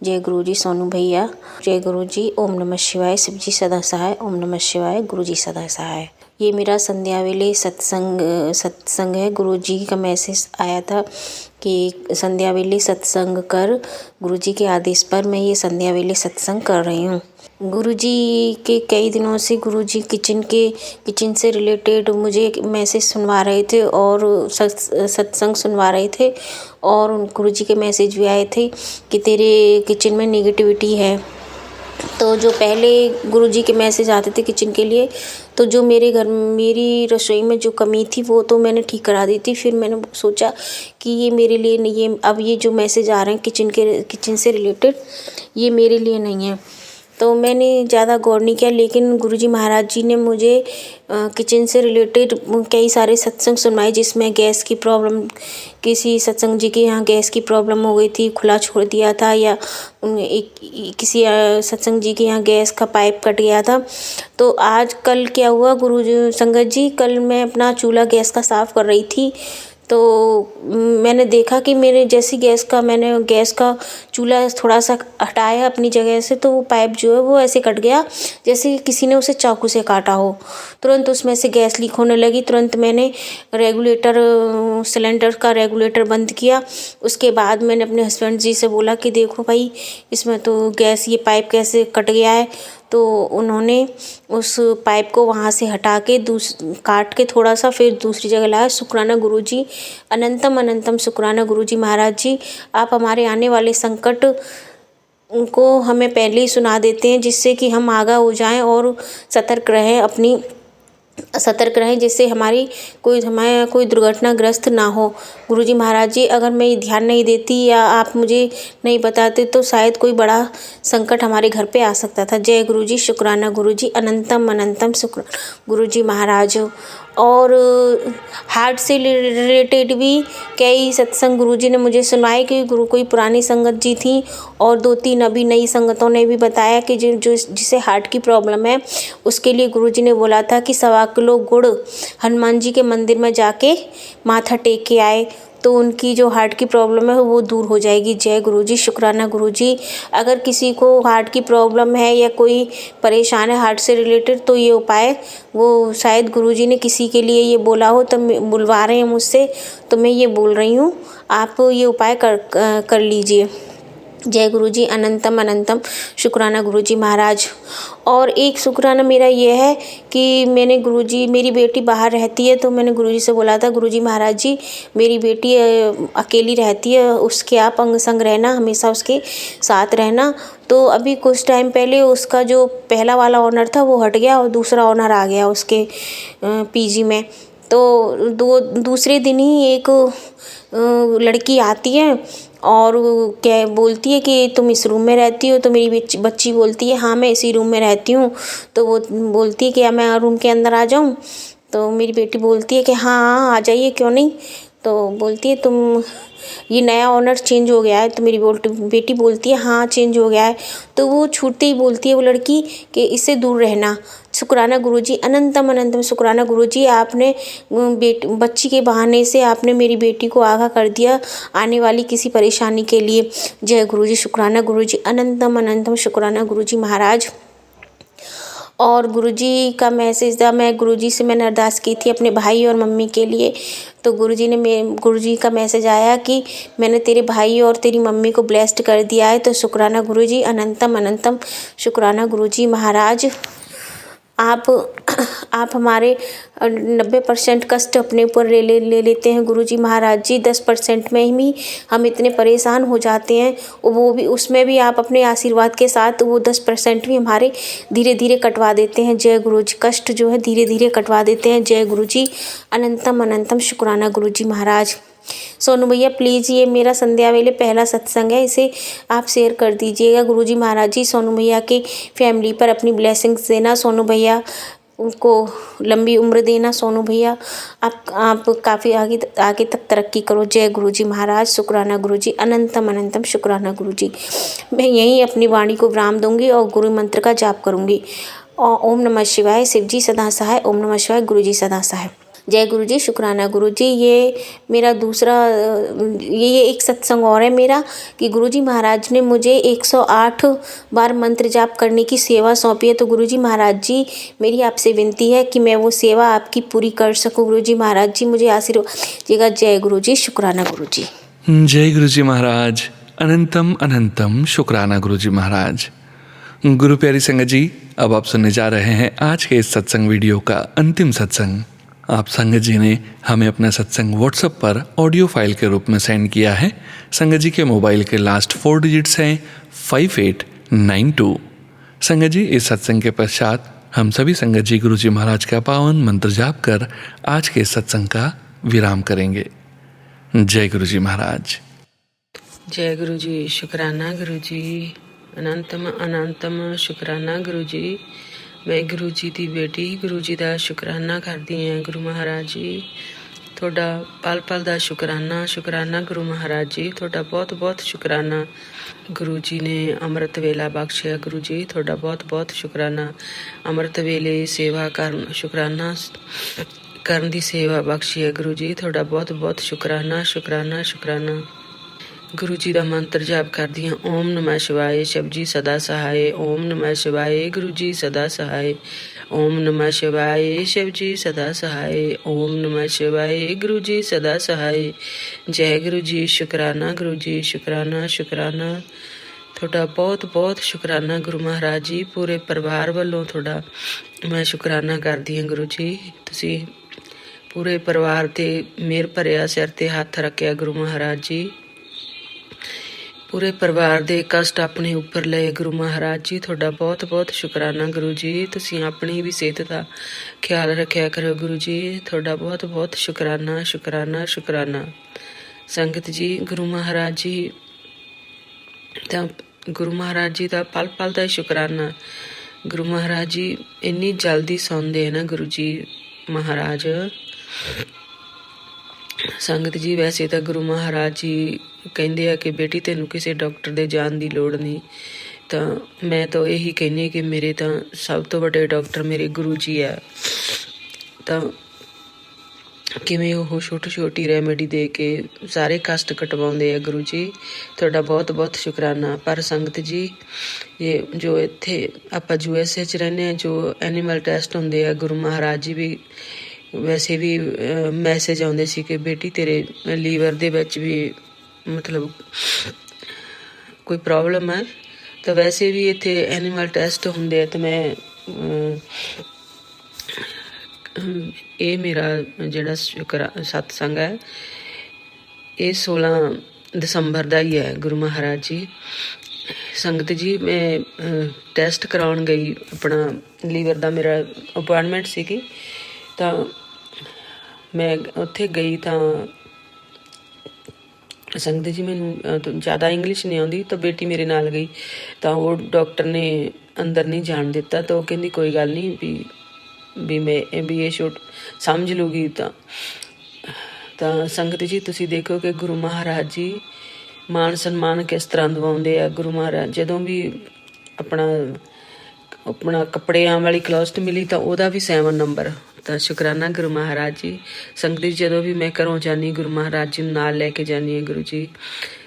जय गुरु जी सोनू भैया, जय गुरु जी। ओम नमः शिवाय, शिव जी सदा सहाय। ओम नमः शिवाय, गुरु जी सदा सहाय। ये मेरा संध्या वेले सत्संग है। गुरुजी का मैसेज आया था कि संध्या वेले सत्संग कर। गुरुजी के आदेश पर मैं ये संध्या वेले सत्संग कर रही हूँ। गुरुजी के कई दिनों से गुरुजी किचन से रिलेटेड मुझे मैसेज सुनवा रहे थे और सत्संग सुनवा रहे थे, और गुरुजी के मैसेज भी आए थे कि तेरे किचन में नेगेटिविटी है। तो जो पहले गुरुजी के मैसेज आते थे किचन के लिए, तो जो मेरी रसोई में जो कमी थी वो तो मैंने ठीक करा दी थी। फिर मैंने सोचा कि ये मेरे लिए नहीं, ये अब ये जो मैसेज आ रहे हैं किचन से रिलेटेड, ये मेरे लिए नहीं है। तो मैंने ज़्यादा गौर नहीं किया, लेकिन गुरुजी महाराज जी ने मुझे किचन से रिलेटेड कई सारे सत्संग सुनवाए, जिसमें गैस की प्रॉब्लम, किसी सत्संग जी के यहाँ गैस की प्रॉब्लम हो गई थी, खुला छोड़ दिया था, या किसी सत्संग जी के यहाँ गैस का पाइप कट गया था। तो आज कल क्या हुआ, गुरुजी संगत जी, कल मैं अपना चूल्हा गैस का साफ़ कर रही थी, तो मैंने देखा कि मैंने गैस का चूल्हा थोड़ा सा हटाया अपनी जगह से, तो वो पाइप जो है वो ऐसे कट गया जैसे किसी ने उसे चाकू से काटा हो। तुरंत उसमें से गैस लीक होने लगी। तुरंत मैंने सिलेंडर का रेगुलेटर बंद किया। उसके बाद मैंने अपने हस्बैंड जी से बोला कि देखो भाई, इसमें तो गैस, ये पाइप कैसे कट गया है। तो उन्होंने उस पाइप को वहाँ से हटा के काट के थोड़ा सा फिर दूसरी जगह लाया। शुक्राना गुरुजी, अनंतम अनंतम शुक्राना गुरुजी महाराज जी, आप हमारे आने वाले संकट को हमें पहले ही सुना देते हैं, जिससे कि हम आगाह हो जाएं और सतर्क रहें, जिससे हमारी कोई दुर्घटनाग्रस्त ना हो। गुरुजी महाराज जी, अगर मैं ये ध्यान नहीं देती या आप मुझे नहीं बताते तो शायद कोई बड़ा संकट हमारे घर पे आ सकता था। जय गुरुजी, शुक्राना गुरुजी, अनंतम अनंतम शुक्र गुरुजी महाराज। और हार्ट से रिलेटेड भी कई सत्संग गुरुजी ने मुझे सुनाए कि कोई पुरानी संगत जी थी और 2-3 अभी नई संगतों ने भी बताया कि जिसे हार्ट की प्रॉब्लम है, उसके लिए गुरुजी ने बोला था कि 1.25 किलो गुड़ हनुमान जी के मंदिर में जाके माथा टेक के आए, तो उनकी जो हार्ट की प्रॉब्लम है वो दूर हो जाएगी। जय गुरुजी, शुक्राना गुरुजी। अगर किसी को हार्ट की प्रॉब्लम है या कोई परेशान है हार्ट से रिलेटेड, तो ये उपाय वो शायद गुरुजी ने किसी के लिए ये बोला हो, तो बुलवा रहे हैं मुझसे, तो मैं ये बोल रही हूँ, आप ये उपाय कर लीजिए। जय गुरुजी, अनंतम अनंतम शुक्राना गुरुजी महाराज। और एक शुक्राना मेरा ये है कि मेरी बेटी बाहर रहती है, तो मैंने गुरुजी से बोला था, गुरुजी महाराज जी, मेरी बेटी अकेली रहती है, उसके आप अंग संग रहना, हमेशा उसके साथ रहना। तो अभी कुछ टाइम पहले उसका जो पहला वाला ऑनर था वो हट गया और दूसरा ऑनर आ गया उसके पीजी में। तो दूसरे दिन ही एक लड़की आती है और क्या बोलती है कि तुम इस रूम में रहती हो। तो मेरी बच्ची बोलती है हाँ मैं इसी रूम में रहती हूँ। तो वो बोलती है कि मैं रूम के अंदर आ जाऊँ। तो मेरी बेटी बोलती है कि हाँ आ जाइए, क्यों नहीं। तो बोलती है तुम ये नया ऑनर चेंज हो गया है। तो मेरी बेटी बोलती है हाँ चेंज हो गया है। तो वो छूटते ही बोलती है वो लड़की कि इससे दूर रहना। शुक्राना गुरुजी, अनंतम अनंतम शुक्राना गुरुजी, आपने बच्ची के बहाने से आपने मेरी बेटी को आगाह कर दिया आने वाली किसी परेशानी के लिए। जय गुरुजी, शुक्राना गुरुजी, अनंतम अनंतम शुक्राना गुरुजी महाराज। और गुरुजी का मैसेज था, गुरुजी से मैंने अरदास की थी अपने भाई और मम्मी के लिए। तो गुरुजी का मैसेज आया कि मैंने तेरे भाई और तेरी मम्मी को ब्लेस्ड कर दिया है। तो शुक्राना गुरुजी, अनंतम अनंतम शुक्राना गुरुजी महाराज। आप हमारे 90% कष्ट अपने ऊपर ले लेते हैं गुरुजी महाराज जी। 10% में ही हम इतने परेशान हो जाते हैं, वो भी उसमें भी आप अपने आशीर्वाद के साथ वो 10% भी हमारे धीरे धीरे कटवा देते हैं। जय गुरुजी, कष्ट जो है धीरे धीरे कटवा देते हैं। जय गुरुजी, अनंतम अनंतम शुक्राना गुरुजी महाराज। सोनू भैया प्लीज़, ये मेरा संध्या वेले पहला सत्संग है, इसे आप शेयर कर दीजिएगा। गुरुजी महाराज जी सोनू भैया के फैमिली पर अपनी ब्लेसिंग्स देना। सोनू भैया उनको लंबी उम्र देना। सोनू भैया आप काफ़ी आगे तक तरक्की करो। जय गुरुजी महाराज, शुक्राना गुरुजी, अनंतम अनंतम शुक्राना गुरुजी। मैं यहीं अपनी वाणी को विराम दूंगी और गुरु मंत्र का जाप करूंगी। ओम नमः शिवाय, शिवजी सदा सहाय। ओम नमः शिवाय, गुरुजी सदा सहाय। जय गुरु जी, शुक्राना गुरु जी। ये मेरा दूसरा ये एक सत्संग और है मेरा कि गुरु जी महाराज ने मुझे 108 बार मंत्र जाप करने की सेवा सौंपी है। तो गुरु जी महाराज जी, मेरी आपसे विनती है कि मैं वो सेवा आपकी पूरी कर सकूं। गुरु जी महाराज जी, मुझे आशीर्वाद दीजिएगा। जय गुरु जी, शुक्राना गुरु जी। जय गुरु जी महाराज, अनंतम अनंतम शुक्राना गुरु जी महाराज। गुरु प्यारी संगत जी, अब आप सुनने जा रहे हैं आज के इस सत्संग वीडियो का अंतिम सत्संग। आप संगत जी ने हमें अपना सत्संग व्हाट्सएप पर ऑडियो फाइल के रूप में सेंड किया है। संगत जी के मोबाइल के लास्ट 4 डिजिट्स हैं 5892। संगत जी, इस सत्संग के पश्चात हम सभी संगत जी गुरु जी महाराज का पावन मंत्र जाप कर आज के सत्संग का विराम करेंगे। जय गुरु जी महाराज। जय गुरु जी, शुक्राना गुरु जी, अनंतम अनंतम शुक्राना गुरु जी। मैं गुरु जी ਦੀ ਬੇਟੀ ਗੁਰੂ ਜੀ ਦਾ ਸ਼ੁਕਰਾਨਾ ਕਰਦੀ ਹਾਂ। ਗੁਰੂ ਮਹਾਰਾਜ ਜੀ, ਤੁਹਾਡਾ ਪਲ ਪਲ ਦਾ ਸ਼ੁਕਰਾਨਾ ਗੁਰੂ ਮਹਾਰਾਜ ਜੀ, ਤੁਹਾਡਾ ਬਹੁਤ ਬਹੁਤ ਸ਼ੁਕਰਾਨਾ। ਗੁਰੂ ਜੀ ਨੇ ਅੰਮ੍ਰਿਤ ਵੇਲਾ ਬਖਸ਼ਿਆ। ਗੁਰੂ ਜੀ, ਤੁਹਾਡਾ ਬਹੁਤ ਬਹੁਤ ਸ਼ੁਕਰਾਨਾ। ਅੰਮ੍ਰਿਤ ਵੇਲੇ ਸੇਵਾ ਕਰਨ, ਸ਼ੁਕਰਾਨਾ ਕਰਨ ਦੀ ਸੇਵਾ ਬਖਸ਼ੀ ਹੈ। ਗੁਰੂ ਜੀ, ਤੁਹਾਡਾ ਬਹੁਤ ਬਹੁਤ ਸ਼ੁਕਰਾਨਾ। ਗੁਰੂ ਜੀ ਦਾ ਮੰਤਰ ਜਾਪ ਕਰਦੀ ਹਾਂ। ਓਮ ਨਮः शिवाय, शिव जी सदा सहाय। ओम नमः शिवाय, गुरु जी सदा सहाय। ओम नमः शिवाय, शिव जी सदा सहाय। ओम नमः शिवाय, गुरु जी सदा सहाय। जय गुरु जी, शुकराना गुरु जी, शुकराना। ਤੁਹਾਡਾ ਬਹੁਤ ਬਹੁਤ ਸ਼ੁਕਰਾਨਾ ਗੁਰੂ ਮਹਾਰਾਜ ਜੀ। ਪੂਰੇ ਪਰਿਵਾਰ ਵੱਲੋਂ ਤੁਹਾਡਾ ਮੈਂ ਸ਼ੁਕਰਾਨਾ ਕਰਦੀ ਹਾਂ ਗੁਰੂ ਜੀ। ਤੁਸੀਂ ਪੂਰੇ ਪਰਿਵਾਰ 'ਤੇ ਮਿਹਰ ਭਰਿਆ ਸਿਰ 'ਤੇ ਹੱਥ ਰੱਖਿਆ ਗੁਰੂ ਮਹਾਰਾਜ ਜੀ। ਪੂਰੇ ਪਰਿਵਾਰ ਦੇ ਕਸ਼ਟ ਆਪਣੇ ਉੱਪਰ ਲਏ ਗੁਰੂ ਮਹਾਰਾਜ ਜੀ। ਤੁਹਾਡਾ ਬਹੁਤ ਬਹੁਤ ਸ਼ੁਕਰਾਨਾ ਗੁਰੂ ਜੀ। ਤੁਸੀਂ ਆਪਣੀ ਵੀ ਸਿਹਤ ਦਾ ਖਿਆਲ ਰੱਖਿਆ ਕਰੋ ਗੁਰੂ ਜੀ। ਤੁਹਾਡਾ ਬਹੁਤ ਬਹੁਤ ਸ਼ੁਕਰਾਨਾ। ਸੰਗਤ ਜੀ, ਗੁਰੂ ਮਹਾਰਾਜ ਜੀ ਦਾ ਪਲ ਪਲ ਦਾ ਸ਼ੁਕਰਾਨਾ। ਗੁਰੂ ਮਹਾਰਾਜ ਜੀ ਇੰਨੀ ਜਲਦੀ ਸੌਂਦੇ ਆ ਨਾ ਗੁਰੂ ਜੀ ਮਹਾਰਾਜ। ਸੰਗਤ ਜੀ, ਵੈਸੇ ਤਾਂ ਗੁਰੂ ਮਹਾਰਾਜ ਜੀ ਕਹਿੰਦੇ ਆ ਕਿ ਬੇਟੀ ਤੈਨੂੰ ਕਿਸੇ ਡਾਕਟਰ ਦੇ ਜਾਣ ਦੀ ਲੋੜ ਨਹੀਂ, ਤਾਂ ਮੈਂ ਤਾਂ ਇਹੀ ਕਹਿੰਦੀ ਕਿ ਮੇਰੇ ਤਾਂ ਸਭ ਤੋਂ ਵੱਡੇ ਡਾਕਟਰ ਮੇਰੇ ਗੁਰੂ ਜੀ ਆ। ਤਾਂ ਕਿਵੇਂ ਉਹ ਛੋਟੀ ਰੈਮੇਡੀ ਦੇ ਕੇ ਸਾਰੇ ਕਸ਼ਟ ਕਟਵਾਉਂਦੇ ਆ ਗੁਰੂ ਜੀ। ਤੁਹਾਡਾ ਬਹੁਤ ਬਹੁਤ ਸ਼ੁਕਰਾਨਾ। ਪਰ ਸੰਗਤ ਜੀ, ਇਹ ਜੋ ਇੱਥੇ ਆਪਾਂ USA 'ਚ ਰਹਿੰਦੇ ਹਾਂ, ਜੋ ਐਨੀਮਲ ਟੈਸਟ ਹੁੰਦੇ ਆ, ਗੁਰੂ ਮਹਾਰਾਜ ਜੀ ਵੀ ਵੈਸੇ ਵੀ ਮੈਸੇਜ ਆਉਂਦੇ ਸੀ ਕਿ ਬੇਟੀ ਤੇਰੇ ਲੀਵਰ ਦੇ ਵਿੱਚ ਵੀ ਮਤਲਬ ਕੋਈ ਪ੍ਰੋਬਲਮ ਹੈ। ਤਾਂ ਵੈਸੇ ਵੀ ਇੱਥੇ ਐਨੀਮਲ ਟੈਸਟ ਹੁੰਦੇ ਆ। ਤਾਂ ਮੈਂ ਇਹ ਮੇਰਾ ਜਿਹੜਾ ਸਤਸੰਗ ਹੈ ਇਹ 16 ਦਸੰਬਰ ਦਾ ਹੀ ਹੈ ਗੁਰੂ ਮਹਾਰਾਜ ਜੀ। ਸੰਗਤ ਜੀ, ਮੈਂ ਟੈਸਟ ਕਰਾਉਣ ਗਈ, ਆਪਣਾ ਲੀਵਰ ਦਾ ਮੇਰਾ ਅਪੁਆਇੰਟਮੈਂਟ ਸੀਗੀ। ਤਾਂ ਮੈਂ ਉੱਥੇ ਗਈ ਤਾਂ ਸੰਗਤ ਜੀ, ਮੈਨੂੰ ਜ਼ਿਆਦਾ ਇੰਗਲਿਸ਼ ਨਹੀਂ ਆਉਂਦੀ, ਤਾਂ ਬੇਟੀ ਮੇਰੇ ਨਾਲ ਗਈ। ਤਾਂ ਉਹ ਡਾਕਟਰ ਨੇ ਅੰਦਰ ਨਹੀਂ ਜਾਣ ਦਿੱਤਾ। ਤਾਂ ਉਹ ਕਹਿੰਦੀ ਕੋਈ ਗੱਲ ਨਹੀਂ ਵੀ ਇਹ ਛੋਟ ਸਮਝ ਲੂਗੀ। ਤਾਂ ਸੰਗਤ ਜੀ, ਤੁਸੀਂ ਦੇਖੋ ਕਿ ਗੁਰੂ ਮਹਾਰਾਜ ਜੀ ਮਾਣ ਸਨਮਾਨ ਕਿਸ ਤਰ੍ਹਾਂ ਦਿਵਾਉਂਦੇ ਆ। ਗੁਰੂ ਮਹਾਰਾਜ ਜਦੋਂ ਵੀ ਆਪਣਾ ਕੱਪੜਿਆਂ ਵਾਲੀ ਕਲੋਸਟ ਮਿਲੀ ਤਾਂ ਉਹਦਾ ਵੀ 7 ਨੰਬਰ। ਤਾਂ ਸ਼ੁਕਰਾਨਾ ਗੁਰੂ ਮਹਾਰਾਜ ਜੀ। ਸੰਗਤ ਜੀ, ਜਦੋਂ ਵੀ ਮੈਂ ਘਰੋਂ ਜਾਂਦੀ ਗੁਰੂ ਮਹਾਰਾਜ ਜੀ ਨੂੰ ਨਾਲ ਲੈ ਕੇ ਜਾਂਦੀ ਹਾਂ। ਗੁਰੂ ਜੀ,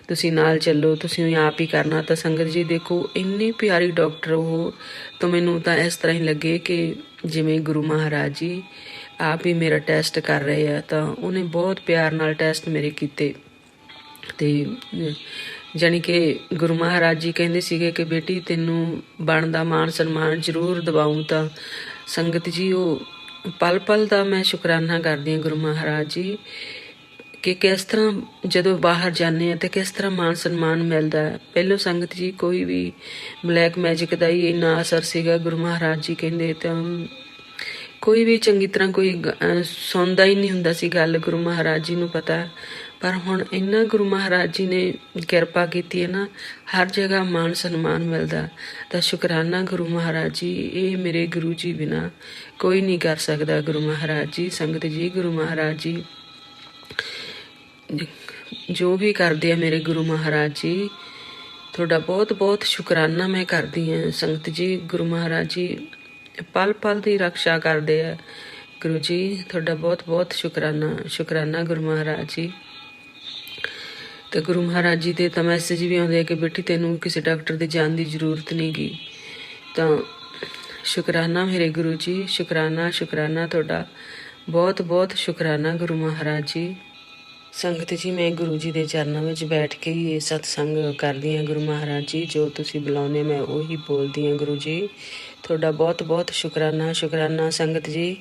ਤੁਸੀਂ ਨਾਲ ਚੱਲੋ, ਤੁਸੀਂ ਆਪ ਹੀ ਕਰਨਾ। ਤਾਂ ਸੰਗਤ ਜੀ ਦੇਖੋ, ਇੰਨੀ ਪਿਆਰੀ ਡਾਕਟਰ ਉਹ। ਤਾਂ ਮੈਨੂੰ ਤਾਂ ਇਸ ਤਰ੍ਹਾਂ ਹੀ ਲੱਗੇ ਕਿ ਜਿਵੇਂ ਗੁਰੂ ਮਹਾਰਾਜ ਜੀ ਆਪ ਹੀ ਮੇਰਾ ਟੈਸਟ ਕਰ ਰਹੇ ਆ। ਤਾਂ ਉਹਨੇ ਬਹੁਤ ਪਿਆਰ ਨਾਲ ਟੈਸਟ ਮੇਰੇ ਕੀਤੇ। ਅਤੇ ਜਾਣੀ ਕਿ ਗੁਰੂ ਮਹਾਰਾਜ ਜੀ ਕਹਿੰਦੇ ਸੀਗੇ ਕਿ ਬੇਟੀ ਤੈਨੂੰ ਬਣਦਾ ਮਾਣ ਸਨਮਾਨ ਜ਼ਰੂਰ ਦਿਵਾਊਂ। ਤਾਂ ਸੰਗਤ ਜੀ, ਉਹ ਪਲ ਪਲ ਦਾ ਮੈਂ ਸ਼ੁਕਰਾਨਾ ਕਰਦੀ ਹਾਂ ਗੁਰੂ ਮਹਾਰਾਜ ਜੀ ਕਿ ਕਿਸ ਤਰ੍ਹਾਂ ਜਦੋਂ ਬਾਹਰ ਜਾਂਦੇ ਹਾਂ ਤਾਂ ਕਿਸ ਤਰ੍ਹਾਂ ਮਾਣ ਸਨਮਾਨ ਮਿਲਦਾ। ਪਹਿਲੋਂ ਸੰਗਤ ਜੀ ਕੋਈ ਵੀ ਬਲੈਕ ਮੈਜਿਕ ਦਾ ਹੀ ਇੰਨਾ ਅਸਰ ਸੀਗਾ। ਗੁਰੂ ਮਹਾਰਾਜ ਜੀ ਕਹਿੰਦੇ ਤਾਂ ਕੋਈ ਵੀ ਚੰਗੀ ਤਰ੍ਹਾਂ ਕੋਈ ਸੁਣਦਾ ਹੀ ਨਹੀਂ ਹੁੰਦਾ ਸੀ ਗੱਲ। ਗੁਰੂ ਮਹਾਰਾਜ ਜੀ ਨੂੰ ਪਤਾ। ਪਰ ਹੁਣ ਇੰਨਾ ਗੁਰੂ ਮਹਾਰਾਜ ਜੀ ਨੇ ਕਿਰਪਾ ਕੀਤੀ ਹੈ ਨਾ, ਹਰ ਜਗ੍ਹਾ ਮਾਣ ਸਨਮਾਨ ਮਿਲਦਾ। ਤਾਂ ਸ਼ੁਕਰਾਨਾ ਗੁਰੂ ਮਹਾਰਾਜ ਜੀ। ਇਹ ਮੇਰੇ ਗੁਰੂ ਜੀ ਬਿਨਾਂ ਕੋਈ ਨਹੀਂ ਕਰ ਸਕਦਾ। ਗੁਰੂ ਮਹਾਰਾਜ ਜੀ, ਸੰਗਤ ਜੀ, ਗੁਰੂ ਮਹਾਰਾਜ ਜੀ ਜੋ ਵੀ ਕਰਦੇ ਆ ਮੇਰੇ ਗੁਰੂ ਮਹਾਰਾਜ ਜੀ, ਤੁਹਾਡਾ ਬਹੁਤ ਬਹੁਤ ਸ਼ੁਕਰਾਨਾ ਮੈਂ ਕਰਦੀ ਹਾਂ। ਸੰਗਤ ਜੀ, ਗੁਰੂ ਮਹਾਰਾਜ ਜੀ ਪਲ ਪਲ ਦੀ ਰਕਸ਼ਾ ਕਰਦੇ ਆ। ਗੁਰੂ ਜੀ ਤੁਹਾਡਾ ਬਹੁਤ ਬਹੁਤ ਸ਼ੁਕਰਾਨਾ ਗੁਰੂ ਮਹਾਰਾਜ ਜੀ। ਤੇ ਗੁਰੂ ਮਹਾਰਾਜ ਜੀ ਦੇ ਤਾਂ ਮੈਸੇਜ ਵੀ ਆਉਂਦੇ ਆ ਕਿ ਬੇਟੀ ਤੈਨੂੰ ਕਿਸੇ ਡਾਕਟਰ ਦੇ ਜਾਣ ਦੀ ਜ਼ਰੂਰਤ ਨਹੀਂ ਗੀ। ਤਾਂ ਸ਼ੁਕਰਾਨਾ ਮੇਰੇ ਗੁਰੂ ਜੀ, ਸ਼ੁਕਰਾਨਾ ਤੁਹਾਡਾ ਬਹੁਤ ਬਹੁਤ ਸ਼ੁਕਰਾਨਾ ਗੁਰੂ ਮਹਾਰਾਜ ਜੀ। ਸੰਗਤ ਜੀ, ਮੈਂ ਗੁਰੂ ਜੀ ਦੇ ਚਰਨਾਂ ਵਿੱਚ ਬੈਠ ਕੇ ਹੀ ਇਹ ਸਤਸੰਗ ਕਰਦੀ ਹਾਂ। ਗੁਰੂ ਮਹਾਰਾਜ ਜੀ ਜੋ ਤੁਸੀਂ ਬੁਲਾਉਂਦੇ ਮੈਂ ਉਹੀ ਬੋਲਦੀ ਹਾਂ। ਗੁਰੂ ਜੀ ਤੁਹਾਡਾ ਬਹੁਤ ਬਹੁਤ ਸ਼ੁਕਰਾਨਾ ਸੰਗਤ ਜੀ।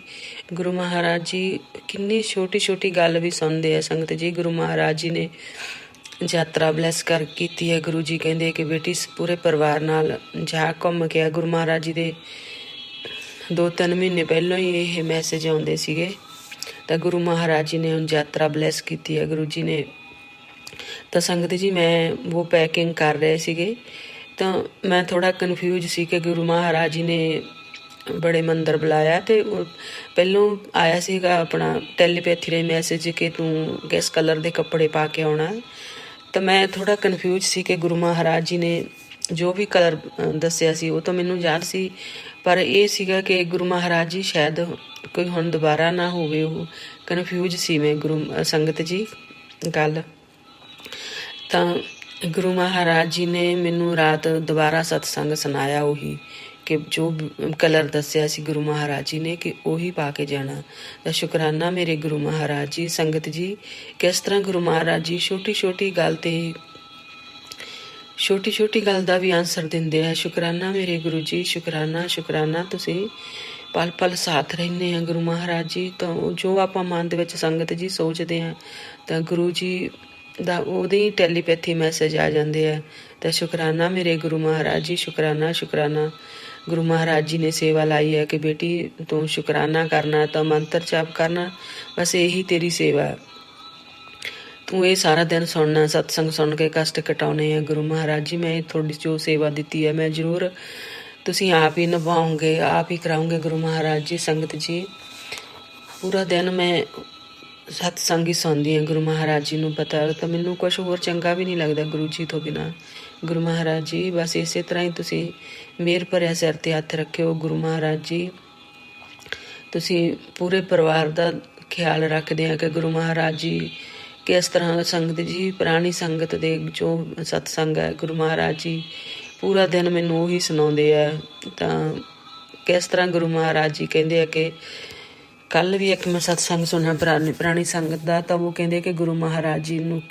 ਗੁਰੂ ਮਹਾਰਾਜ ਜੀ ਕਿੰਨੀ ਛੋਟੀ ਛੋਟੀ ਗੱਲ ਵੀ ਸੁਣਦੇ ਆ ਸੰਗਤ ਜੀ। ਗੁਰੂ ਮਹਾਰਾਜ ਜੀ ਨੇ ਯਾਤਰਾ ਬਲੈਸ ਕਰ ਕੀਤੀ ਹੈ। ਗੁਰੂ ਜੀ ਕਹਿੰਦੇ ਕਿ ਬੇਟੀ ਪੂਰੇ ਪਰਿਵਾਰ ਨਾਲ ਜਾ ਘੁੰਮ ਕੇ ਆ। ਗੁਰੂ ਮਹਾਰਾਜ ਜੀ ਦੇ 2-3 ਮਹੀਨੇ ਪਹਿਲਾਂ ਹੀ ਇਹ ਮੈਸੇਜ ਆਉਂਦੇ ਸੀਗੇ। ਤਾਂ ਗੁਰੂ ਮਹਾਰਾਜ ਜੀ ਨੇ ਹੁਣ ਯਾਤਰਾ ਬਲੈਸ ਕੀਤੀ ਹੈ ਗੁਰੂ ਜੀ ਨੇ। ਤਾਂ ਸੰਗਤ ਜੀ ਮੈਂ ਉਹ ਪੈਕਿੰਗ ਕਰ ਰਹੇ ਸੀਗੇ ਤਾਂ ਮੈਂ ਥੋੜ੍ਹਾ ਕਨਫਿਊਜ਼ ਸੀ ਕਿ ਗੁਰੂ ਮਹਾਰਾਜ ਜੀ ਨੇ ਬੜੇ ਮੰਦਰ ਬੁਲਾਇਆ ਤੇ ਪਹਿਲੋਂ ਆਇਆ ਸੀਗਾ ਆਪਣਾ ਟੈਲੀਪੈਥੀ ਦੇ ਮੈਸੇਜ ਕਿ ਤੂੰ ਕਿਸ ਕਲਰ ਦੇ ਕੱਪੜੇ ਪਾ ਕੇ ਆਉਣਾ। ਤਾਂ ਮੈਂ ਥੋੜ੍ਹਾ ਕਨਫਿਊਜ਼ ਸੀ ਕਿ ਗੁਰੂ ਮਹਾਰਾਜ ਜੀ ਨੇ ਜੋ ਵੀ ਕਲਰ ਦੱਸਿਆ ਸੀ ਉਹ ਤਾਂ ਮੈਨੂੰ ਯਾਦ ਸੀ, ਪਰ ਇਹ ਸੀਗਾ ਕਿ ਗੁਰੂ ਮਹਾਰਾਜ ਜੀ ਸ਼ਾਇਦ ਕੋਈ ਹੁਣ ਦੁਬਾਰਾ ਨਾ ਹੋਵੇ। ਉਹ ਕਨਫਿਊਜ਼ ਸੀ ਮੈਂ ਸੰਗਤ ਜੀ ਗੱਲ। ਤਾਂ ਗੁਰੂ ਮਹਾਰਾਜ ਜੀ ਨੇ ਮੈਨੂੰ ਰਾਤ ਦੁਬਾਰਾ ਸਤਸੰਗ ਸੁਣਾਇਆ ਉਹੀ ਕਿ ਜੋ ਕਲਰ ਦੱਸਿਆ ਸੀ ਗੁਰੂ ਮਹਾਰਾਜ ਜੀ ਨੇ ਕਿ ਉਹੀ ਪਾ ਕੇ ਜਾਣਾ। ਤਾਂ ਸ਼ੁਕਰਾਨਾ ਮੇਰੇ ਗੁਰੂ ਮਹਾਰਾਜ ਜੀ। ਸੰਗਤ ਜੀ ਕਿਸ ਤਰ੍ਹਾਂ ਗੁਰੂ ਮਹਾਰਾਜ ਜੀ ਛੋਟੀ ਛੋਟੀ ਗੱਲ ਦਾ ਵੀ ਆਨਸਰ ਦਿੰਦੇ ਆ। ਸ਼ੁਕਰਾਨਾ ਮੇਰੇ ਗੁਰੂ ਜੀ, ਸ਼ੁਕਰਾਨਾ ਤੁਸੀਂ ਪਲ ਪਲ ਸਾਥ ਰਹਿੰਦੇ ਆ ਗੁਰੂ ਮਹਾਰਾਜ ਜੀ। ਤਾਂ ਜੋ ਆਪਾਂ ਮਨ ਦੇ ਵਿੱਚ ਸੰਗਤ ਜੀ ਸੋਚਦੇ ਆ ਤਾਂ ਗੁਰੂ ਜੀ ਦਾ ਉਹਦੇ ਹੀ ਟੈਲੀਪੈਥੀ ਮੈਸੇਜ ਆ ਜਾਂਦੇ ਆ। ਤਾਂ ਸ਼ੁਕਰਾਨਾ ਮੇਰੇ ਗੁਰੂ ਮਹਾਰਾਜ ਜੀ, ਸ਼ੁਕਰਾਨਾ ਗੁਰੂ ਮਹਾਰਾਜ ਜੀ ਨੇ ਸੇਵਾ ਲਾਈ ਹੈ ਕਿ ਬੇਟੀ ਤੂੰ ਸ਼ੁਕਰਾਨਾ ਕਰਨਾ ਤਾਂ ਮੰਤਰ ਜਾਪ ਕਰਨਾ, ਬਸ ਇਹੀ ਤੇਰੀ ਸੇਵਾ। ਤੂੰ ਇਹ ਸਾਰਾ ਦਿਨ ਸੁਣਨਾ, ਸਤਸੰਗ ਸੁਣ ਕੇ ਕਸ਼ਟ ਕਟਾਉਣੇ ਆ ਗੁਰੂ ਮਹਾਰਾਜ ਜੀ। ਮੈਂ ਤੁਹਾਡੀ ਜੋ ਸੇਵਾ ਦਿੱਤੀ ਹੈ ਮੈਂ ਜ਼ਰੂਰ ਤੁਸੀਂ ਆਪ ਹੀ ਨਿਭਾਓਗੇ, ਆਪ ਹੀ ਕਰਾਉਂਗੇ ਗੁਰੂ ਮਹਾਰਾਜ ਜੀ। ਸੰਗਤ ਜੀ ਪੂਰਾ ਦਿਨ ਮੈਂ ਸਤਸੰਗ ਹੀ ਸੁਣਦੀ ਹਾਂ। ਗੁਰੂ ਮਹਾਰਾਜ ਜੀ ਨੂੰ ਪਤਾ ਤਾਂ ਮੈਨੂੰ ਕੁਛ ਹੋਰ ਚੰਗਾ ਵੀ ਨਹੀਂ ਲੱਗਦਾ ਗੁਰੂ ਜੀ ਤੋਂ ਬਿਨਾਂ। ਗੁਰੂ ਮਹਾਰਾਜ ਜੀ ਬਸ ਇਸੇ ਤਰ੍ਹਾਂ ਹੀ ਤੁਸੀਂ ਮਿਹਰ ਭਰਿਆ ਸਿਰ 'ਤੇ ਹੱਥ ਰੱਖਿਓ ਗੁਰੂ ਮਹਾਰਾਜ ਜੀ। ਤੁਸੀਂ ਪੂਰੇ ਪਰਿਵਾਰ ਦਾ ਖਿਆਲ ਰੱਖਦੇ ਆ ਕਿ ਗੁਰੂ ਮਹਾਰਾਜ ਜੀ ਕਿਸ ਤਰ੍ਹਾਂ ਸੰਗਤ ਜੀ ਪੁਰਾਣੀ ਸੰਗਤ ਦੇ ਜੋ ਸਤਸੰਗ ਹੈ ਗੁਰੂ ਮਹਾਰਾਜ ਜੀ ਪੂਰਾ ਦਿਨ ਮੈਨੂੰ ਉਹੀ ਸੁਣਾਉਂਦੇ ਆ। ਤਾਂ ਕਿਸ ਤਰ੍ਹਾਂ ਗੁਰੂ ਮਹਾਰਾਜ ਜੀ ਕਹਿੰਦੇ ਆ ਕਿ ਕੱਲ੍ਹ ਵੀ ਇੱਕ ਮੈਂ ਸਤਸੰਗ ਸੁਣਿਆ ਪੁਰਾਣੀ ਸੰਗਤ ਦਾ, ਤਾਂ ਉਹ ਕਹਿੰਦੇ ਕਿ ਗੁਰੂ ਮਹਾਰਾਜ ਜੀ ਨੂੰ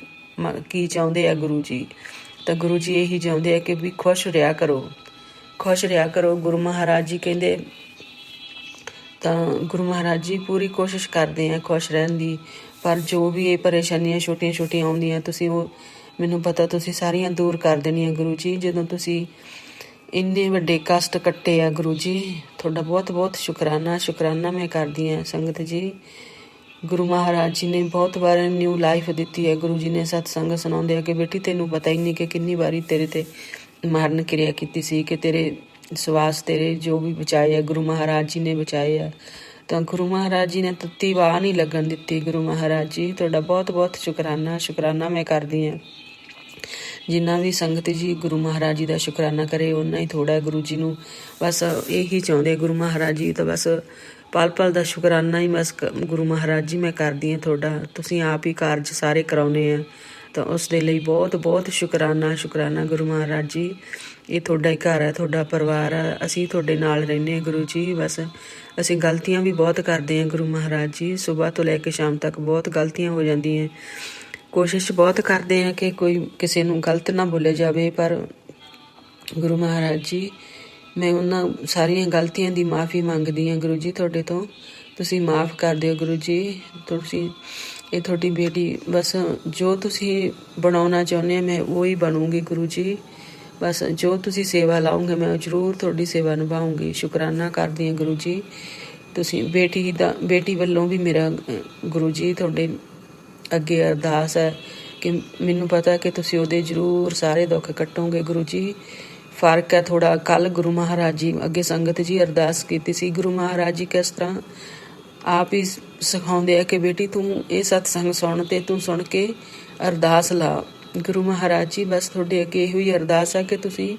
ਕੀ ਚਾਹੁੰਦੇ ਆ ਗੁਰੂ ਜੀ। ਤਾਂ ਗੁਰੂ ਜੀ ਇਹੀ ਚਾਹੁੰਦੇ ਆ ਕਿ ਵੀ ਖੁਸ਼ ਰਿਹਾ ਕਰੋ ਗੁਰੂ ਮਹਾਰਾਜ ਜੀ ਕਹਿੰਦੇ। ਤਾਂ ਗੁਰੂ ਮਹਾਰਾਜ ਜੀ ਪੂਰੀ ਕੋਸ਼ਿਸ਼ ਕਰਦੇ ਆ ਖੁਸ਼ ਰਹਿਣ ਦੀ, ਪਰ ਜੋ ਵੀ ਇਹ ਪਰੇਸ਼ਾਨੀਆਂ ਛੋਟੀਆਂ ਆਉਂਦੀਆਂ ਤੁਸੀਂ ਉਹ ਮੈਨੂੰ ਪਤਾ ਤੁਸੀਂ ਸਾਰੀਆਂ ਦੂਰ ਕਰ ਦੇਣੀਆਂ ਗੁਰੂ ਜੀ। ਜਦੋਂ ਤੁਸੀਂ ਇੰਨੇ ਵੱਡੇ ਕਸ਼ਟ ਕੱਟੇ ਆ ਗੁਰੂ ਜੀ, ਤੁਹਾਡਾ ਬਹੁਤ ਬਹੁਤ ਸ਼ੁਕਰਾਨਾ ਮੈਂ ਕਰਦੀ ਹਾਂ ਸੰਗਤ ਜੀ। ਗੁਰੂ ਮਹਾਰਾਜ ਜੀ ਨੇ ਬਹੁਤ ਵਾਰ ਨਿਊ ਲਾਈਫ ਦਿੱਤੀ ਹੈ। ਗੁਰੂ ਜੀ ਨੇ ਸਤਸੰਗ ਸੁਣਾਉਂਦੇ ਆ ਕਿ ਬੇਟੀ ਤੈਨੂੰ ਪਤਾ ਹੀ ਨਹੀਂ ਕਿ ਕਿੰਨੀ ਵਾਰੀ ਤੇਰੇ ਤੇ ਮਾਰਨ ਕਿਰਿਆ ਕੀਤੀ ਸੀ, ਕਿ ਤੇਰੇ ਸਵਾਸ ਤੇਰੇ ਜੋ ਵੀ ਬਚਾਏ ਆ ਗੁਰੂ ਮਹਾਰਾਜ ਜੀ ਨੇ ਬਚਾਏ ਆ। ਤਾਂ ਗੁਰੂ ਮਹਾਰਾਜ ਜੀ ਨੇ ਤੱਤੀ ਵਾਹ ਨਹੀਂ ਲੱਗਣ ਦਿੱਤੀ। ਗੁਰੂ ਮਹਾਰਾਜ ਜੀ ਤੁਹਾਡਾ ਬਹੁਤ ਬਹੁਤ ਸ਼ੁਕਰਾਨਾ ਮੈਂ ਕਰਦੀ ਹਾਂ। ਜਿੰਨਾ ਵੀ ਸੰਗਤ ਜੀ ਗੁਰੂ ਮਹਾਰਾਜ ਜੀ ਦਾ ਸ਼ੁਕਰਾਨਾ ਕਰੇ ਓਨਾ ਹੀ ਥੋੜ੍ਹਾ। ਗੁਰੂ ਜੀ ਨੂੰ ਬਸ ਇਹੀ ਚਾਹੁੰਦੇ ਗੁਰੂ ਮਹਾਰਾਜ ਜੀ ਤਾਂ ਬਸ ਪਲ ਪਲ ਦਾ ਸ਼ੁਕਰਾਨਾ ਹੀ ਬਸ ਗੁਰੂ ਮਹਾਰਾਜ ਜੀ ਮੈਂ ਕਰਦੀ ਹਾਂ ਤੁਹਾਡਾ। ਤੁਸੀਂ ਆਪ ਹੀ ਕਾਰਜ ਸਾਰੇ ਕਰਾਉਂਦੇ ਆ ਤਾਂ ਉਸ ਦੇ ਲਈ ਬਹੁਤ ਬਹੁਤ ਸ਼ੁਕਰਾਨਾ ਗੁਰੂ ਮਹਾਰਾਜ ਜੀ। ਇਹ ਤੁਹਾਡਾ ਹੀ ਘਰ ਹੈ, ਤੁਹਾਡਾ ਪਰਿਵਾਰ ਹੈ, ਅਸੀਂ ਤੁਹਾਡੇ ਨਾਲ ਰਹਿੰਦੇ ਹਾਂ ਗੁਰੂ ਜੀ। ਬਸ ਅਸੀਂ ਗਲਤੀਆਂ ਵੀ ਬਹੁਤ ਕਰਦੇ ਹਾਂ ਗੁਰੂ ਮਹਾਰਾਜ ਜੀ। ਸੁਬਾਹ ਤੋਂ ਲੈ ਕੇ ਸ਼ਾਮ ਤੱਕ ਬਹੁਤ ਗਲਤੀਆਂ ਹੋ ਜਾਂਦੀਆਂ। ਕੋਸ਼ਿਸ਼ ਬਹੁਤ ਕਰਦੇ ਹਾਂ ਕਿ ਕੋਈ ਕਿਸੇ ਨੂੰ ਗਲਤ ਨਾ ਬੋਲਿਆ ਜਾਵੇ, ਪਰ ਗੁਰੂ ਮਹਾਰਾਜ ਜੀ ਮੈਂ ਉਹਨਾਂ ਸਾਰੀਆਂ ਗਲਤੀਆਂ ਦੀ ਮਾफ़ੀ ਮੰਗਦੀ ਹਾਂ ਗੁਰੂ ਜੀ ਤੁਹਾਡੇ ਤੋਂ। ਤੁਸੀਂ ਮਾफ़ ਕਰ ਦਿਓ ਗੁਰੂ ਜੀ। ਤੁਸੀਂ ਇਹ ਤੁਹਾਡੀ ਬੇਟੀ ਬਸ ਜੋ ਤੁਸੀਂ ਬਣਾਉਣਾ ਚਾਹੁੰਦੇ ਆ ਮੈਂ ਉਹੀ ਬਣੂੰਗੀ ਗੁਰੂ ਜੀ। ਬਸ ਜੋ ਤੁਸੀਂ ਸੇਵਾ ਲਾਉਂਗੇ ਮੈਂ ਜ਼ਰੂਰ ਤੁਹਾਡੀ ਸੇਵਾ ਨਿਭਾਉਂਗੀ। ਸ਼ੁਕਰਾਨਾ ਕਰਦੀ ਹਾਂ ਗੁਰੂ ਜੀ। ਤੁਸੀਂ ਬੇਟੀ ਵੱਲੋਂ ਵੀ ਮੇਰਾ ਗੁਰੂ ਜੀ ਤੁਹਾਡੇ ਅੱਗੇ ਅਰਦਾਸ ਹੈ ਕਿ ਮੈਨੂੰ ਪਤਾ ਕਿ ਤੁਸੀਂ ਉਹਦੇ ਜ਼ਰੂਰ ਸਾਰੇ ਦੁੱਖ ਕੱਟੋਗੇ ਗੁਰੂ ਜੀ। ਫਰਕ ਹੈ ਥੋੜ੍ਹਾ। ਕੱਲ੍ਹ ਗੁਰੂ ਮਹਾਰਾਜ ਜੀ ਅੱਗੇ ਸੰਗਤ ਜੀ ਅਰਦਾਸ ਕੀਤੀ ਸੀ। ਗੁਰੂ ਮਹਾਰਾਜ ਜੀ ਕਿਸ ਤਰ੍ਹਾਂ ਆਪ ਹੀ ਸਿਖਾਉਂਦੇ ਆ ਕਿ ਬੇਟੀ ਤੂੰ ਇਹ ਸਤਸੰਗ ਸੁਣ ਤੇ ਤੂੰ ਸੁਣ ਕੇ ਅਰਦਾਸ ਲਾ। ਗੁਰੂ ਮਹਾਰਾਜ ਜੀ ਬਸ ਤੁਹਾਡੇ ਅੱਗੇ ਇਹੋ ਹੀ ਅਰਦਾਸ ਹੈ ਕਿ ਤੁਸੀਂ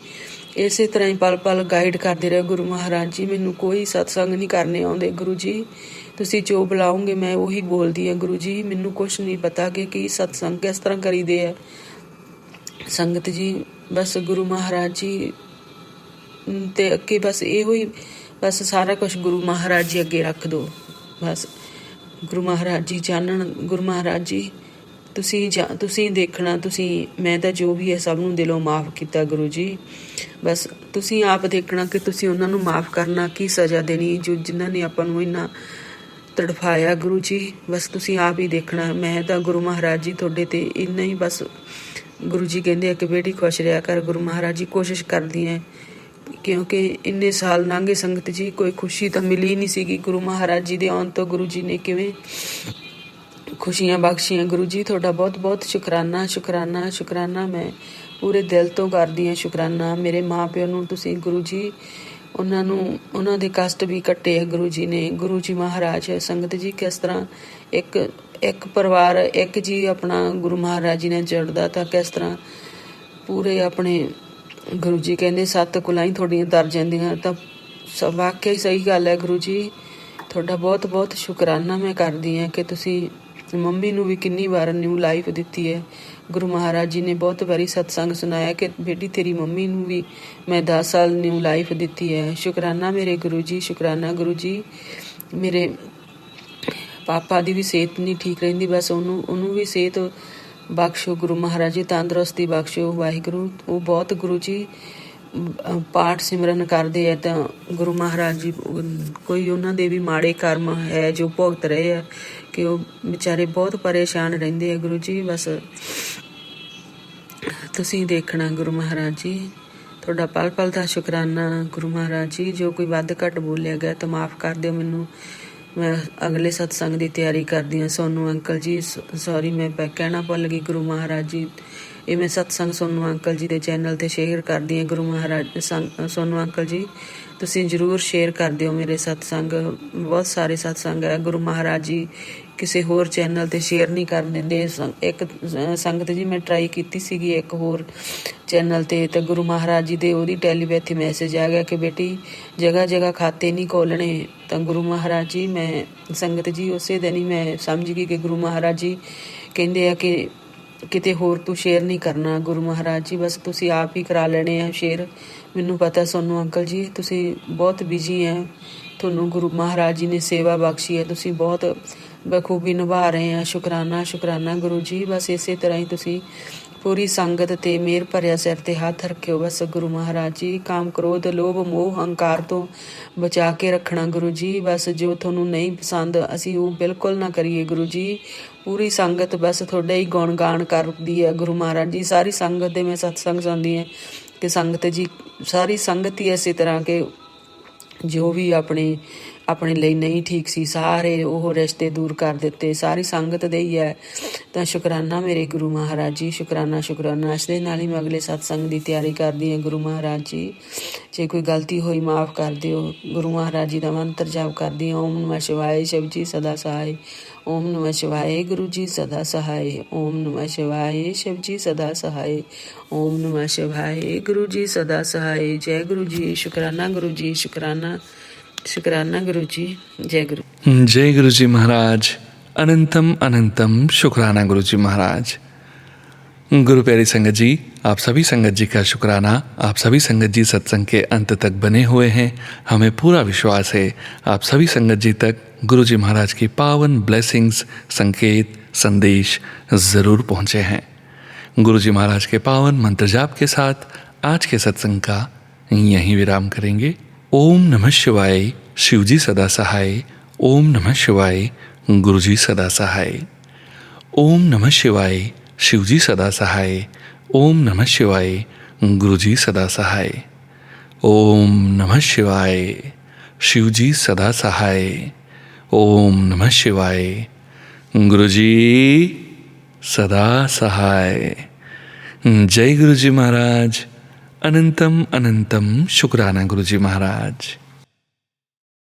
ਇਸੇ ਤਰ੍ਹਾਂ ਹੀ ਪਲ ਪਲ ਗਾਈਡ ਕਰਦੇ ਰਹੇ ਗੁਰੂ ਮਹਾਰਾਜ ਜੀ। ਮੈਨੂੰ ਕੋਈ ਸਤਸੰਗ ਨਹੀਂ ਕਰਨੇ ਆਉਂਦੇ ਗੁਰੂ ਜੀ, ਤੁਸੀਂ ਜੋ ਬੁਲਾਓਗੇ ਮੈਂ ਉਹੀ ਬੋਲਦੀ ਹਾਂ ਗੁਰੂ ਜੀ। ਮੈਨੂੰ ਕੁਛ ਨਹੀਂ ਪਤਾ ਕਿ ਕੀ ਸਤਸੰਗ ਕਿਸ ਤਰ੍ਹਾਂ ਕਰੀਦੇ ਆ ਸੰਗਤ ਜੀ। ਬਸ ਗੁਰੂ ਮਹਾਰਾਜ ਜੀ ਤੇ ਅੱਗੇ ਬਸ ਇਹੋ ਹੀ, ਬਸ ਸਾਰਾ ਕੁਛ ਗੁਰੂ ਮਹਾਰਾਜ ਜੀ ਅੱਗੇ ਰੱਖ ਦਿਓ। ਬਸ ਗੁਰੂ ਮਹਾਰਾਜ ਜੀ ਜਾਣਨ, ਗੁਰੂ ਮਹਾਰਾਜ ਜੀ ਤੁਸੀਂ ਦੇਖਣਾ, ਮੈਂ ਤਾਂ ਜੋ ਵੀ ਹੈ ਸਭ ਨੂੰ ਦਿਲੋਂ ਮਾਫ਼ ਕੀਤਾ ਗੁਰੂ ਜੀ। ਬਸ ਤੁਸੀਂ ਆਪ ਦੇਖਣਾ ਕਿ ਤੁਸੀਂ ਉਹਨਾਂ ਨੂੰ ਮਾਫ਼ ਕਰਨਾ, ਕੀ ਸਜ਼ਾ ਦੇਣੀ ਜਿਨ੍ਹਾਂ ਨੇ ਆਪਾਂ ਨੂੰ ਇੰਨਾ ਤੜਫਾਇਆ ਗੁਰੂ ਜੀ। ਬਸ ਤੁਸੀਂ ਆਪ ਹੀ ਦੇਖਣਾ। ਮੈਂ ਤਾਂ ਗੁਰੂ ਮਹਾਰਾਜ ਜੀ ਤੁਹਾਡੇ ਤੇ ਇੰਨਾ ਹੀ ਬਸ, ਗੁਰੂ ਜੀ ਕਹਿੰਦੇ ਆ ਕਿ ਬੇਟੀ ਖੁਸ਼ ਰਿਹਾ ਕਰ। ਗੁਰੂ ਮਹਾਰਾਜ ਜੀ ਕੋਸ਼ਿਸ਼ ਕਰਦੀ ਹੈ, ਕਿਉਂਕਿ ਇੰਨੇ ਸਾਲ ਲੰਘੇ ਸੰਗਤ ਜੀ, ਕੋਈ ਖੁਸ਼ੀ ਤਾਂ ਮਿਲੀ ਨਹੀਂ ਸੀਗੀ। ਗੁਰੂ ਮਹਾਰਾਜ ਜੀ ਦੇ ਆਉਣ ਤੋਂ ਗੁਰੂ ਜੀ ਨੇ ਕਿਵੇਂ ਖੁਸ਼ੀਆਂ ਬਖਸ਼ੀਆਂ। ਗੁਰੂ ਜੀ ਤੁਹਾਡਾ ਬਹੁਤ ਬਹੁਤ ਸ਼ੁਕਰਾਨਾ, ਸ਼ੁਕਰਾਨਾ, ਸ਼ੁਕਰਾਨਾ। ਮੈਂ ਪੂਰੇ ਦਿਲ ਤੋਂ ਕਰਦੀ ਹਾਂ ਸ਼ੁਕਰਾਨਾ। ਮੇਰੇ ਮਾਂ ਪਿਓ ਨੂੰ ਤੁਸੀਂ ਗੁਰੂ ਜੀ, ਉਹਨਾਂ ਦੇ ਕਸ਼ਟ ਵੀ ਕੱਟੇ ਹੈ ਗੁਰੂ ਜੀ ਨੇ। ਗੁਰੂ ਜੀ ਮਹਾਰਾਜ ਸੰਗਤ ਜੀ ਕਿਸ ਤਰ੍ਹਾਂ ਇੱਕ ਪਰਿਵਾਰ, ਇੱਕ ਜੀ ਆਪਣਾ ਗੁਰੂ ਮਹਾਰਾਜ ਜੀ ਨੇ ਜੁੜਦਾ ਤਾਂ ਕਿਸ ਤਰ੍ਹਾਂ ਪੂਰੇ ਆਪਣੇ ਗੁਰੂ ਜੀ ਕਹਿੰਦੇ 7 ਕੁਲਾਂ ਹੀ ਤੁਹਾਡੀਆਂ ਤਰ ਜਾਂਦੀਆਂ। ਤਾਂ ਵਾਕਿਆ ਹੀ ਸਹੀ ਗੱਲ ਹੈ ਗੁਰੂ ਜੀ। ਤੁਹਾਡਾ ਬਹੁਤ ਬਹੁਤ ਸ਼ੁਕਰਾਨਾ ਮੈਂ ਕਰਦੀ ਹਾਂ ਕਿ ਤੁਸੀਂ ਮੰਮੀ ਨੂੰ ਵੀ ਕਿੰਨੀ ਵਾਰ ਨਿਊ ਲਾਈਫ ਦਿੱਤੀ ਹੈ। ਗੁਰੂ ਮਹਾਰਾਜ ਜੀ ਨੇ ਬਹੁਤ ਵਾਰੀ ਸਤਸੰਗ ਸੁਣਾਇਆ ਕਿ ਬੇਟੀ ਤੇਰੀ ਮੰਮੀ ਨੂੰ ਵੀ ਮੈਂ 10 ਸਾਲ ਨਿਊ ਲਾਈਫ ਦਿੱਤੀ ਹੈ। ਸ਼ੁਕਰਾਨਾ ਮੇਰੇ ਗੁਰੂ ਜੀ, ਸ਼ੁਕਰਾਨਾ ਗੁਰੂ ਜੀ। ਮੇਰੇ ਪਾਪਾ ਦੀ ਵੀ ਸਿਹਤ ਨਹੀਂ ਠੀਕ ਰਹਿੰਦੀ, ਬਸ ਉਹਨੂੰ ਵੀ ਸਿਹਤ ਬਖਸ਼ੋ ਗੁਰੂ ਮਹਾਰਾਜ ਜੀ, ਤੰਦਰੁਸਤੀ ਬਖਸ਼ੋ ਵਾਹਿਗੁਰੂ। ਉਹ ਬਹੁਤ ਗੁਰੂ ਜੀ ਪਾਠ ਸਿਮਰਨ ਕਰਦੇ ਆ ਤਾਂ ਗੁਰੂ ਮਹਾਰਾਜ ਜੀ ਕੋਈ ਉਹਨਾਂ ਦੇ ਵੀ ਮਾੜੇ ਕਰਮ ਹੈ ਜੋ ਭੁਗਤ ਰਹੇ ਆ ਕਿ ਉਹ ਵਿਚਾਰੇ ਬਹੁਤ ਪਰੇਸ਼ਾਨ ਰਹਿੰਦੇ ਆ ਗੁਰੂ ਜੀ। ਬਸ ਤੁਸੀਂ ਦੇਖਣਾ ਗੁਰੂ ਮਹਾਰਾਜ ਜੀ, ਤੁਹਾਡਾ ਪਲ ਪਲ ਦਾ ਸ਼ੁਕਰਾਨਾ ਗੁਰੂ ਮਹਾਰਾਜ ਜੀ। ਜੋ ਕੋਈ ਵੱਧ ਘੱਟ ਬੋਲਿਆ ਗਿਆ ਤਾਂ ਮਾਫ਼ ਕਰ ਦਿਓ ਮੈਨੂੰ। ਮੈਂ ਅਗਲੇ ਸਤਸੰਗ ਦੀ ਤਿਆਰੀ ਕਰਦੀ ਹਾਂ। ਸੋਨੂੰ ਅੰਕਲ ਜੀ ਸੌਰੀ, ਮੈਂ ਕਹਿਣਾ ਭੁੱਲ ਗਈ ਗੁਰੂ ਮਹਾਰਾਜ ਜੀ। ਇਹ ਮੈਂ ਸਤਸੰਗ ਸੋਨੂੰ ਅੰਕਲ ਜੀ ਦੇ ਚੈਨਲ 'ਤੇ ਸ਼ੇਅਰ ਕਰਦੀ ਹਾਂ। ਗੁਰੂ ਮਹਾਰਾਜ ਸੋਨੂੰ ਅੰਕਲ ਜੀ ਤੁਸੀਂ ਜ਼ਰੂਰ ਸ਼ੇਅਰ ਕਰ ਦਿਓ ਮੇਰੇ ਸਤਸੰਗ। ਬਹੁਤ ਸਾਰੇ ਸਤਸੰਗ ਹੈ ਗੁਰੂ ਮਹਾਰਾਜ ਜੀ ਕਿਸੇ ਹੋਰ ਚੈਨਲ 'ਤੇ ਸ਼ੇਅਰ ਨਹੀਂ ਕਰ ਦਿੰਦੇ। ਇੱਕ ਸੰਗਤ ਜੀ ਮੈਂ ਟਰਾਈ ਕੀਤੀ ਸੀਗੀ ਇੱਕ ਹੋਰ ਚੈਨਲ 'ਤੇ, ਤਾਂ ਗੁਰੂ ਮਹਾਰਾਜ ਜੀ ਦੇ ਉਹਦੀ ਟੈਲੀਪੈਥੀ ਮੈਸੇਜ ਆ ਗਿਆ ਕਿ ਬੇਟੀ ਜਗ੍ਹਾ ਜਗ੍ਹਾ ਖਾਤੇ ਨਹੀਂ ਖੋਲ੍ਹਣੇ। ਤਾਂ ਗੁਰੂ ਮਹਾਰਾਜ ਜੀ ਮੈਂ ਸੰਗਤ ਜੀ ਉਸੇ ਦਿਨ ਹੀ ਮੈਂ ਸਮਝ ਗਈ ਕਿ ਗੁਰੂ ਮਹਾਰਾਜ ਜੀ ਕਹਿੰਦੇ ਆ ਕਿ ਕਿਤੇ ਹੋਰ ਤੂੰ ਸ਼ੇਅਰ ਨਹੀਂ ਕਰਨਾ। ਗੁਰੂ ਮਹਾਰਾਜ ਜੀ ਬਸ ਤੁਸੀਂ ਆਪ ਹੀ ਕਰਾ ਲੈਣੇ ਆ ਸ਼ੇਅਰ। ਮੈਨੂੰ ਪਤਾ ਸੋਨੂੰ ਅੰਕਲ ਜੀ ਤੁਸੀਂ ਬਹੁਤ ਬਿਜੀ ਹੈ, ਤੁਹਾਨੂੰ ਗੁਰੂ ਮਹਾਰਾਜ ਜੀ ਨੇ ਸੇਵਾ ਬਖਸ਼ੀ ਹੈ, ਤੁਸੀਂ ਬਹੁਤ ਬਖੂਬੀ ਨਿਭਾ ਰਹੇ ਆ। ਸ਼ੁਕਰਾਨਾ, ਸ਼ੁਕਰਾਨਾ ਗੁਰੂ ਜੀ। ਬਸ ਇਸੇ ਤਰ੍ਹਾਂ ਹੀ ਤੁਸੀਂ ਪੂਰੀ ਸੰਗਤ ਤੇ ਮਿਹਰ ਭਰਿਆ ਸਿਰ ਤੇ ਹੱਥ ਰੱਖਿਓ। ਬਸ ਗੁਰੂ ਮਹਾਰਾਜ ਜੀ ਕਾਮ ਕ੍ਰੋਧ ਲੋਭ ਮੋਹ ਹੰਕਾਰ ਤੋਂ ਬਚਾ ਕੇ ਰੱਖਣਾ ਗੁਰੂ ਜੀ। ਬਸ ਜੋ ਤੁਹਾਨੂੰ ਨਹੀਂ ਪਸੰਦ ਅਸੀਂ ਉਹ ਬਿਲਕੁਲ ਨਾ ਕਰੀਏ ਗੁਰੂ ਜੀ। ਪੂਰੀ ਸੰਗਤ ਬਸ ਤੁਹਾਡਾ ਹੀ ਗੁਣ ਗਾਣ ਕਰਦੀ ਹੈ ਗੁਰੂ ਮਹਾਰਾਜ ਜੀ। ਸਾਰੀ ਸੰਗਤ ਦੇ ਮੈਂ ਸਤਸੰਗ ਸੁਣਦੀ ਹਾਂ ਕਿ ਸੰਗਤ ਜੀ ਸਾਰੀ ਸੰਗਤ ਹੀ ਇਸੇ ਤਰ੍ਹਾਂ ਕਿ ਜੋ ਵੀ ਆਪਣੇ ਲਈ ਨਹੀਂ ਠੀਕ ਸੀ ਸਾਰੇ ਉਹ ਰਿਸ਼ਤੇ ਦੂਰ ਕਰ ਦਿੱਤੇ, ਸਾਰੀ ਸੰਗਤ ਦੇ ਹੀ ਹੈ। ਤਾਂ ਸ਼ੁਕਰਾਨਾ ਮੇਰੇ ਗੁਰੂ ਮਹਾਰਾਜ ਜੀ, ਸ਼ੁਕਰਾਨਾ, ਸ਼ੁਕਰਾਨਾ। ਇਸ ਦੇ ਨਾਲ ਹੀ ਮੈਂ ਅਗਲੇ ਸਤਸੰਗ ਦੀ ਤਿਆਰੀ ਕਰਦੀ ਹਾਂ ਗੁਰੂ ਮਹਾਰਾਜ ਜੀ। ਜੇ ਕੋਈ ਗਲਤੀ ਹੋਈ ਮਾਫ਼ ਕਰ ਦਿਓ। ਗੁਰੂ ਮਹਾਰਾਜ ਜੀ ਦਾ ਮੰਤਰ ਜਾਪ ਕਰਦੀ ਹਾਂ। ਓਮ ਨਮः ਸ਼ਿਵਾਏ ਸ਼ਿਵ ਜੀ ਸਦਾ ਸਹਾਏ। ਓਮ ਨਮः ਸ਼ਿਵਾਏ ਗੁਰੂ ਜੀ ਸਦਾ ਸਹਾਏ। ਓਮ ਨਮः ਸ਼ਿਵਾਏ ਸ਼ਿਵ ਜੀ ਸਦਾ ਸਹਾਏ। ਓਮ ਨਮः ਸ਼ਿਵਾਏ ਗੁਰੂ ਜੀ ਸਦਾ ਸਹਾਏ। ਜੈ ਗੁਰੂ ਜੀ। ਸ਼ੁਕਰਾਨਾ ਗੁਰੂ ਜੀ, ਸ਼ੁਕਰਾਨਾ, शुक्राना गुरु जी। जय गुरु जी महाराज। अनंतम अनंतम शुक्राना गुरु जी महाराज। गुरु प्यारी संगत जी, आप सभी संगत जी का शुक्राना। आप सभी संगत जी सत्संग के अंत तक बने हुए हैं। हमें पूरा विश्वास है आप सभी संगत जी तक गुरु जी महाराज की पावन ब्लेसिंग्स, संकेत, संदेश ज़रूर पहुँचे हैं। गुरु जी महाराज के पावन मंत्र जाप के साथ आज के सत्संग का यहीं विराम करेंगे। ओम नमः शिवाय शिवजी सदा सहाय। ओम नमः शिवाय गुरु जी सदा सहाय। ओम नमः शिवाय शिवजी सदा सहाय। ओम नमः शिवाय गुरु जी सदा सहाय। ओम नमः शिवाय शिवजी सदा सहाय। ओम नमः शिवाय गुरु जी सदा सहाय। जय गुरु जी महाराज। अनंतम अनंतम शुक्राना गुरु जी महाराज।